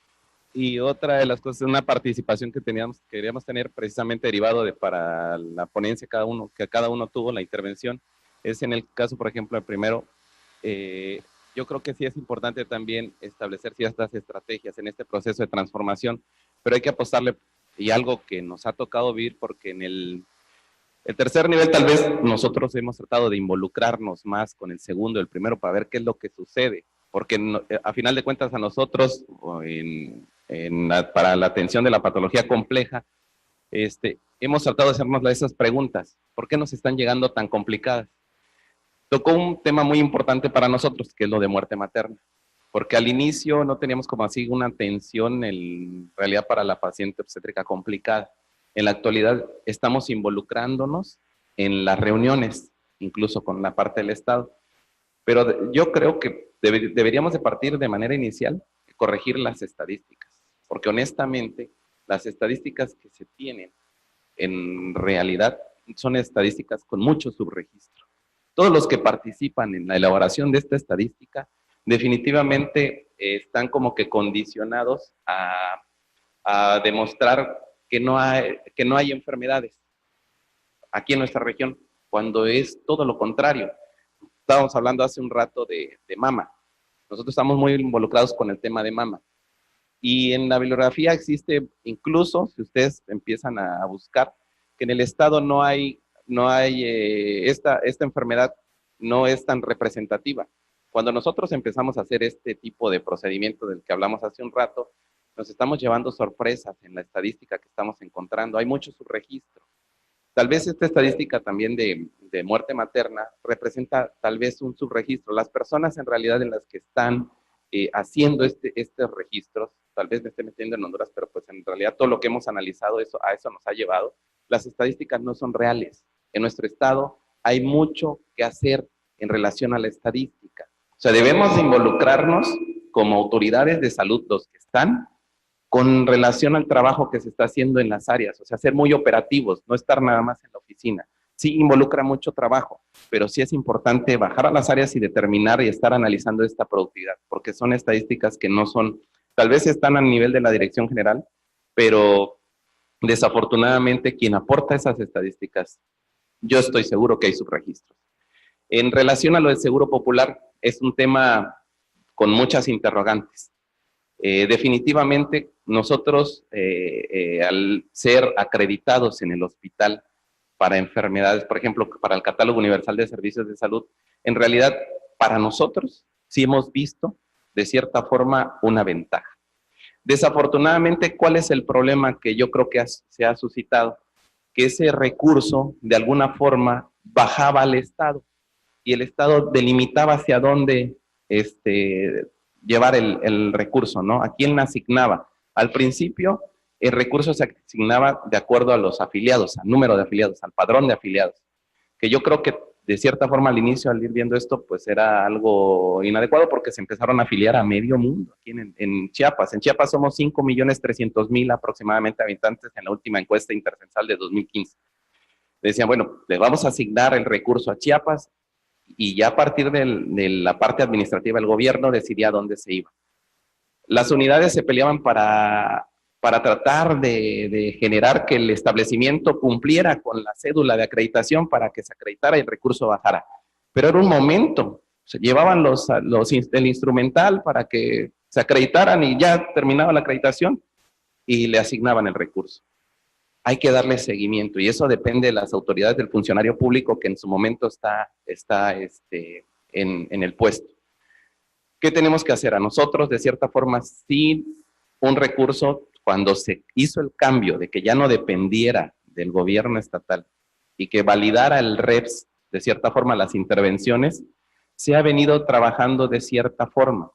Y otra de las cosas, una participación que queríamos tener precisamente derivado para la ponencia que cada uno tuvo la intervención, es en el caso, por ejemplo, el primero, yo creo que sí es importante también establecer ciertas estrategias en este proceso de transformación, pero hay que apostarle, y algo que nos ha tocado vivir, porque en el tercer nivel tal vez nosotros hemos tratado de involucrarnos más con el segundo y el primero para ver qué es lo que sucede, porque a final de cuentas a nosotros, para la atención de la patología compleja, hemos tratado de hacernos esas preguntas. ¿Por qué nos están llegando tan complicadas? Tocó un tema muy importante para nosotros, que es lo de muerte materna, porque al inicio no teníamos como así una atención en realidad para la paciente obstétrica complicada. En la actualidad estamos involucrándonos en las reuniones, incluso con la parte del Estado, pero yo creo que deberíamos de partir de manera inicial, corregir las estadísticas, porque honestamente las estadísticas que se tienen en realidad son estadísticas con mucho subregistro. Todos los que participan en la elaboración de esta estadística definitivamente están como que condicionados a demostrar que no hay enfermedades aquí en nuestra región, cuando es todo lo contrario. Estábamos hablando hace un rato de mama. Nosotros estamos muy involucrados con el tema de mama. Y en la bibliografía existe, incluso si ustedes empiezan a buscar, que en el estado no hay esta enfermedad no es tan representativa. Cuando nosotros empezamos a hacer este tipo de procedimiento del que hablamos hace un rato, nos estamos llevando sorpresas en la estadística que estamos encontrando. Hay mucho subregistro. Tal vez esta estadística también de muerte materna representa tal vez un subregistro. Las personas en realidad en las que están haciendo estos registros, tal vez me esté metiendo en Honduras, pero pues en realidad todo lo que hemos analizado, a eso nos ha llevado. Las estadísticas no son reales. En nuestro estado hay mucho que hacer en relación a la estadística. O sea, debemos de involucrarnos como autoridades de salud, los que están, con relación al trabajo que se está haciendo en las áreas, o sea, ser muy operativos, no estar nada más en la oficina. Sí involucra mucho trabajo, pero sí es importante bajar a las áreas y determinar y estar analizando esta productividad, porque son estadísticas que no son, tal vez están a nivel de la dirección general, pero desafortunadamente quien aporta esas estadísticas, yo estoy seguro que hay subregistros. En relación a lo del seguro popular, es un tema con muchas interrogantes. Definitivamente nosotros al ser acreditados en el hospital para enfermedades, por ejemplo, para el Catálogo Universal de Servicios de Salud, en realidad para nosotros sí hemos visto de cierta forma una ventaja. Desafortunadamente, ¿cuál es el problema que yo creo que se ha suscitado? Que ese recurso, de alguna forma, bajaba al Estado y el Estado delimitaba hacia dónde llevar el recurso, ¿no? ¿A quién asignaba? Al principio, el recurso se asignaba de acuerdo a los afiliados, al número de afiliados, al padrón de afiliados, que yo creo que de cierta forma al inicio, al ir viendo esto, pues era algo inadecuado porque se empezaron a afiliar a medio mundo aquí en Chiapas. En Chiapas somos 5.300.000 aproximadamente habitantes en la última encuesta intercensal de 2015. Decían, bueno, le vamos a asignar el recurso a Chiapas y ya a partir de la parte administrativa el gobierno decidía dónde se iba. Las unidades se peleaban para tratar de generar que el establecimiento cumpliera con la cédula de acreditación para que se acreditara y el recurso bajara. Pero era un momento, se llevaban el instrumental para que se acreditaran y ya terminaba la acreditación y le asignaban el recurso. Hay que darle seguimiento y eso depende de las autoridades del funcionario público que en su momento está en el puesto. ¿Qué tenemos que hacer? A nosotros, de cierta forma, sin un recurso, cuando se hizo el cambio de que ya no dependiera del gobierno estatal y que validara el REPS, de cierta forma, las intervenciones, se ha venido trabajando de cierta forma.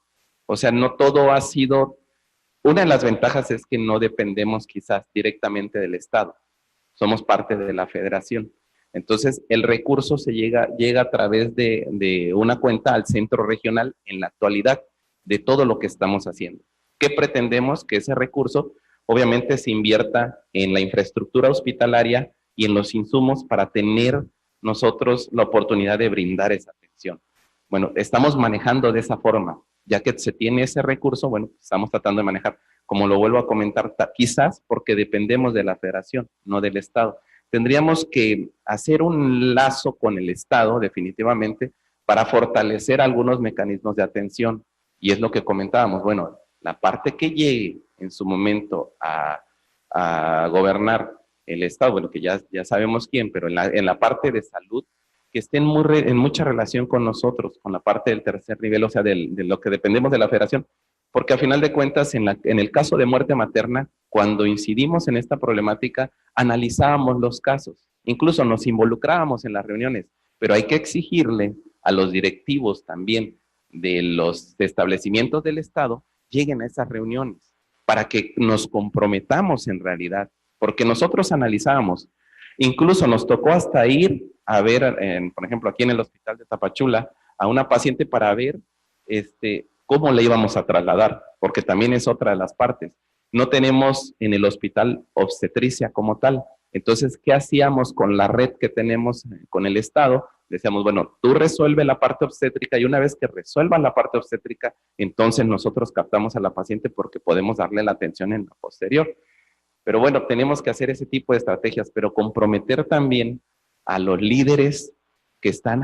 O sea, no todo ha sido... Una de las ventajas es que no dependemos quizás directamente del Estado. Somos parte de la federación. Entonces, el recurso se llega a través de una cuenta al centro regional en la actualidad de todo lo que estamos haciendo. ¿Qué pretendemos? Que ese recurso obviamente se invierta en la infraestructura hospitalaria y en los insumos para tener nosotros la oportunidad de brindar esa atención. Bueno, estamos manejando de esa forma, ya que se tiene ese recurso, bueno, estamos tratando de manejar, como lo vuelvo a comentar, quizás porque dependemos de la federación, no del Estado. Tendríamos que hacer un lazo con el Estado, definitivamente, para fortalecer algunos mecanismos de atención. Y es lo que comentábamos, bueno, la parte que llegue en su momento a gobernar el Estado, bueno, que ya sabemos quién, pero en la parte de salud, que estén en mucha relación con nosotros, con la parte del tercer nivel, o sea, de lo que dependemos de la federación, porque a final de cuentas, en el caso de muerte materna, cuando incidimos en esta problemática, analizábamos los casos, incluso nos involucrábamos en las reuniones, pero hay que exigirle a los directivos también de los establecimientos del Estado lleguen a esas reuniones para que nos comprometamos en realidad, porque nosotros analizábamos, incluso nos tocó hasta ir a ver, por ejemplo, aquí en el hospital de Tapachula, a una paciente para ver cómo le íbamos a trasladar, porque también es otra de las partes. No tenemos en el hospital obstetricia como tal. Entonces, ¿qué hacíamos con la red que tenemos con el Estado? Decíamos, bueno, tú resuelve la parte obstétrica y una vez que resuelvan la parte obstétrica, entonces nosotros captamos a la paciente porque podemos darle la atención en la posterior. Pero bueno, tenemos que hacer ese tipo de estrategias, pero comprometer también a los líderes que están,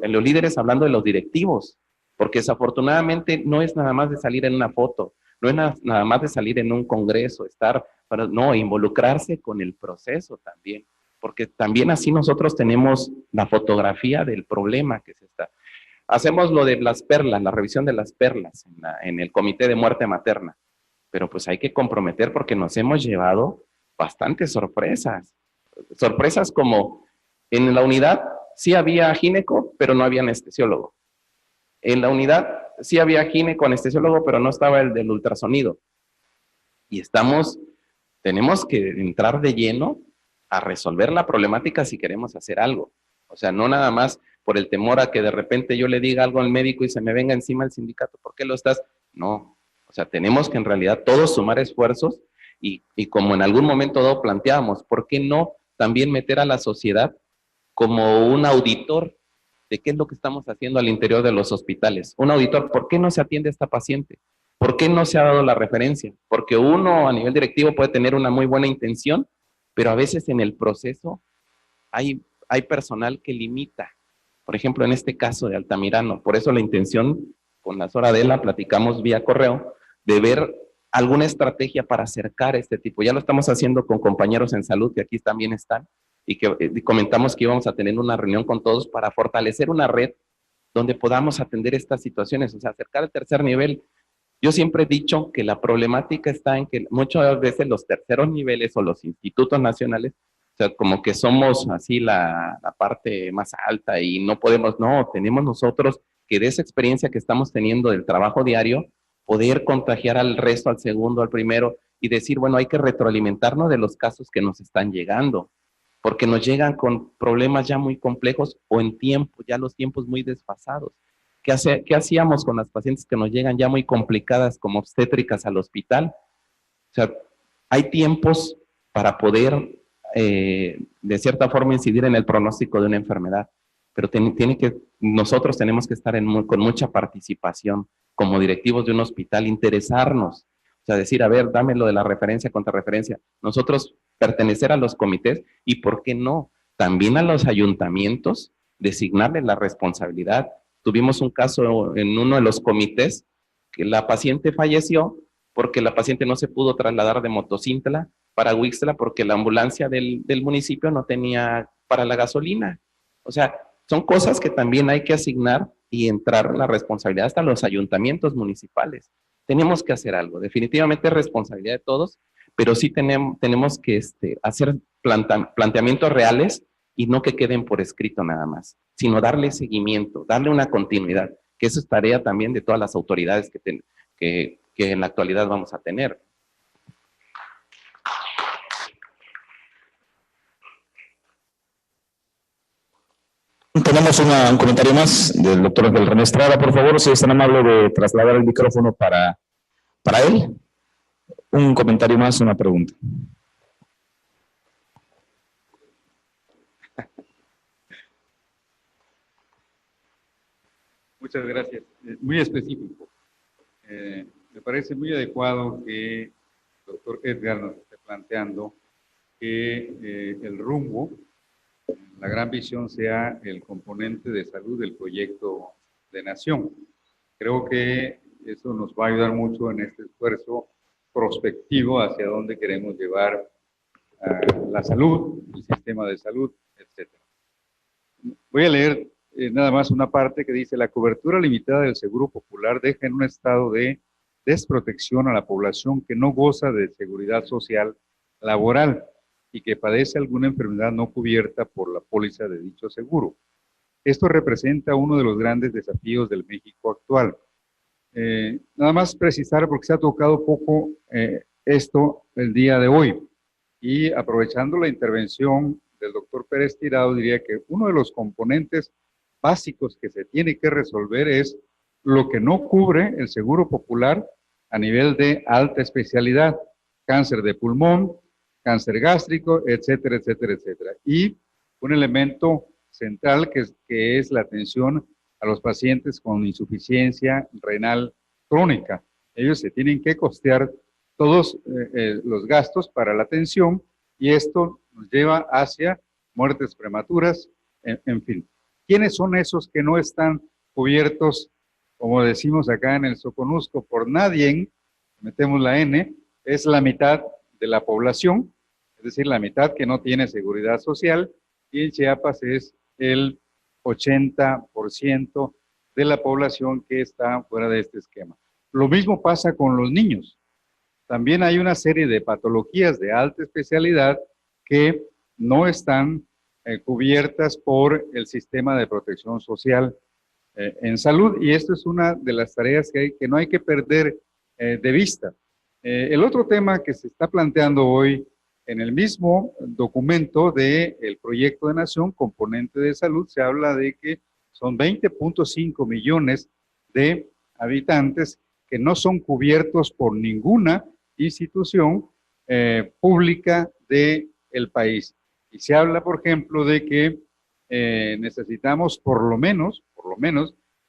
los líderes hablando de los directivos, porque desafortunadamente no es nada más de salir en una foto, no es nada más de salir en un congreso, no, involucrarse con el proceso también, porque también así nosotros tenemos la fotografía del problema que se está. Hacemos lo de las perlas, la revisión de las perlas en el Comité de Muerte Materna, pero pues hay que comprometer porque nos hemos llevado bastantes sorpresas. Sorpresas como en la unidad sí había gineco, pero no había anestesiólogo. En la unidad sí había gineco, anestesiólogo, pero no estaba el del ultrasonido. Y tenemos que entrar de lleno a resolver la problemática si queremos hacer algo. O sea, no nada más por el temor a que de repente yo le diga algo al médico y se me venga encima el sindicato, ¿por qué lo estás? No, o sea, tenemos que en realidad todos sumar esfuerzos y como en algún momento dado planteábamos, ¿por qué no también meter a la sociedad como un auditor de qué es lo que estamos haciendo al interior de los hospitales? Un auditor, ¿por qué no se atiende a esta paciente? ¿Por qué no se ha dado la referencia? Porque uno a nivel directivo puede tener una muy buena intención, pero a veces en el proceso hay personal que limita. Por ejemplo, en este caso de Altamirano, por eso la intención, con la señora Adela, platicamos vía correo, de ver alguna estrategia para acercar este tipo. Ya lo estamos haciendo con compañeros en salud que aquí también están y que comentamos que íbamos a tener una reunión con todos para fortalecer una red donde podamos atender estas situaciones, o sea, acercar al tercer nivel. Yo siempre he dicho que la problemática está en que muchas veces los terceros niveles o los institutos nacionales, o sea, como que somos así la parte más alta y no podemos, no, tenemos nosotros que de esa experiencia que estamos teniendo del trabajo diario, poder contagiar al resto, al segundo, al primero, y decir, bueno, hay que retroalimentarnos de los casos que nos están llegando, porque nos llegan con problemas ya muy complejos o en tiempo, ya los tiempos muy desfasados. ¿Qué hacíamos con las pacientes que nos llegan ya muy complicadas como obstétricas al hospital? O sea, hay tiempos para poder, de cierta forma, incidir en el pronóstico de una enfermedad, pero nosotros tenemos que estar con mucha participación como directivos de un hospital, interesarnos, o sea, decir, a ver, dame lo de la referencia contra referencia. Nosotros pertenecer a los comités y, ¿por qué no? También a los ayuntamientos, designarles la responsabilidad. Tuvimos un caso en uno de los comités que la paciente falleció porque la paciente no se pudo trasladar de Motocintla para Huixtla porque la ambulancia del municipio no tenía para la gasolina. O sea, son cosas que también hay que asignar y entrar la responsabilidad hasta los ayuntamientos municipales. Tenemos que hacer algo, definitivamente es responsabilidad de todos, pero sí tenemos que hacer planteamientos reales y no que queden por escrito nada más, sino darle seguimiento, darle una continuidad, que eso es tarea también de todas las autoridades que en la actualidad vamos a tener. Tenemos un comentario más del doctor René Estrada. Por favor, si es tan amable de trasladar el micrófono para él. Un comentario más, una pregunta. Muchas gracias. Muy específico. Me parece muy adecuado que el doctor Edgar nos esté planteando que el rumbo, la gran visión sea el componente de salud del proyecto de nación. Creo que eso nos va a ayudar mucho en este esfuerzo prospectivo hacia dónde queremos llevar la salud, el sistema de salud, etc. Voy a leer nada más una parte que dice: la cobertura limitada del Seguro Popular deja en un estado de desprotección a la población que no goza de seguridad social laboral y que padece alguna enfermedad no cubierta por la póliza de dicho seguro. Esto representa uno de los grandes desafíos del México actual. Nada más precisar, porque se ha tocado poco esto el día de hoy, y aprovechando la intervención del doctor Pérez Tirado, diría que uno de los componentes básicos que se tiene que resolver es lo que no cubre el Seguro Popular a nivel de alta especialidad: cáncer de pulmón, cáncer gástrico, etcétera, etcétera, etcétera. Y un elemento central que es la atención a los pacientes con insuficiencia renal crónica. Ellos se tienen que costear todos los gastos para la atención, y esto nos lleva hacia muertes prematuras, en fin. ¿Quiénes son esos que no están cubiertos, como decimos acá en el Soconusco, por nadie? Metemos la N, es la mitad de la población, es decir, la mitad que no tiene seguridad social, y en Chiapas es el 80% de la población que está fuera de este esquema. Lo mismo pasa con los niños. También hay una serie de patologías de alta especialidad que no están cubiertas por el sistema de protección social en salud, y esto es una de las tareas que no hay que perder de vista. El otro tema que se está planteando hoy en el mismo documento del proyecto de nación, componente de salud, se habla de que son 20.5 millones de habitantes que no son cubiertos por ninguna institución pública del país. Y se habla, por ejemplo, de que necesitamos por lo menos,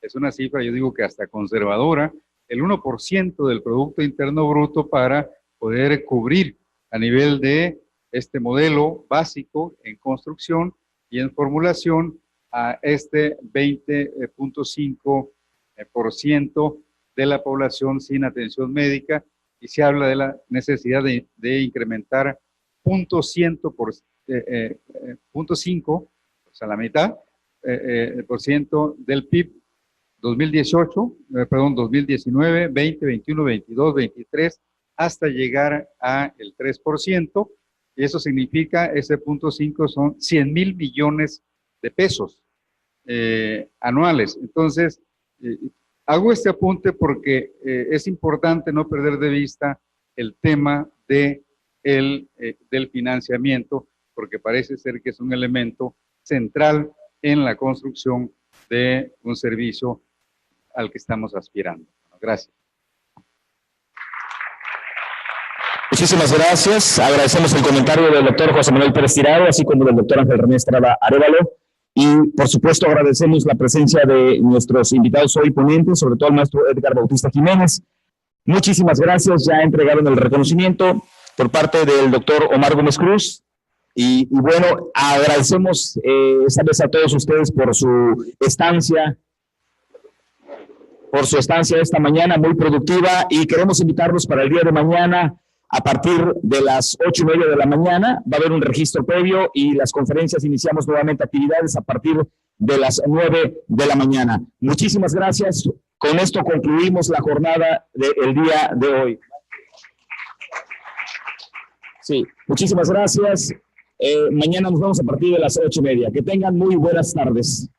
es una cifra, yo digo que hasta conservadora, el 1% del Producto Interno Bruto para poder cubrir a nivel de este modelo básico en construcción y en formulación a este 20.5% de la población sin atención médica, y se habla de la necesidad de incrementar 0.5, o sea, la mitad, % del PIB 2019, 20, 21, 22, 23, hasta llegar a el 3%. Y eso significa, ese 0.5 son 100,000 millones de pesos anuales. Entonces, hago este apunte porque es importante no perder de vista el tema del financiamiento, porque parece ser que es un elemento central en la construcción de un servicio al que estamos aspirando. Gracias. Muchísimas gracias. Agradecemos el comentario del doctor José Manuel Pérez Tirado, así como del doctor Ángel René Estrada Arévalo. Y, por supuesto, agradecemos la presencia de nuestros invitados hoy ponentes, sobre todo al maestro Edgar Bautista Jiménez. Muchísimas gracias. Ya entregaron el reconocimiento por parte del doctor Omar Gómez Cruz. Y bueno, agradecemos esta vez a todos ustedes por su estancia esta mañana, muy productiva, y queremos invitarlos para el día de mañana. A partir de las 8:30 de la mañana va a haber un registro previo y las conferencias iniciamos nuevamente actividades a partir de las 9 de la mañana. Muchísimas gracias. Con esto concluimos la jornada del día de hoy. Sí, muchísimas gracias. Mañana nos vemos a partir de las 8:30. Que tengan muy buenas tardes.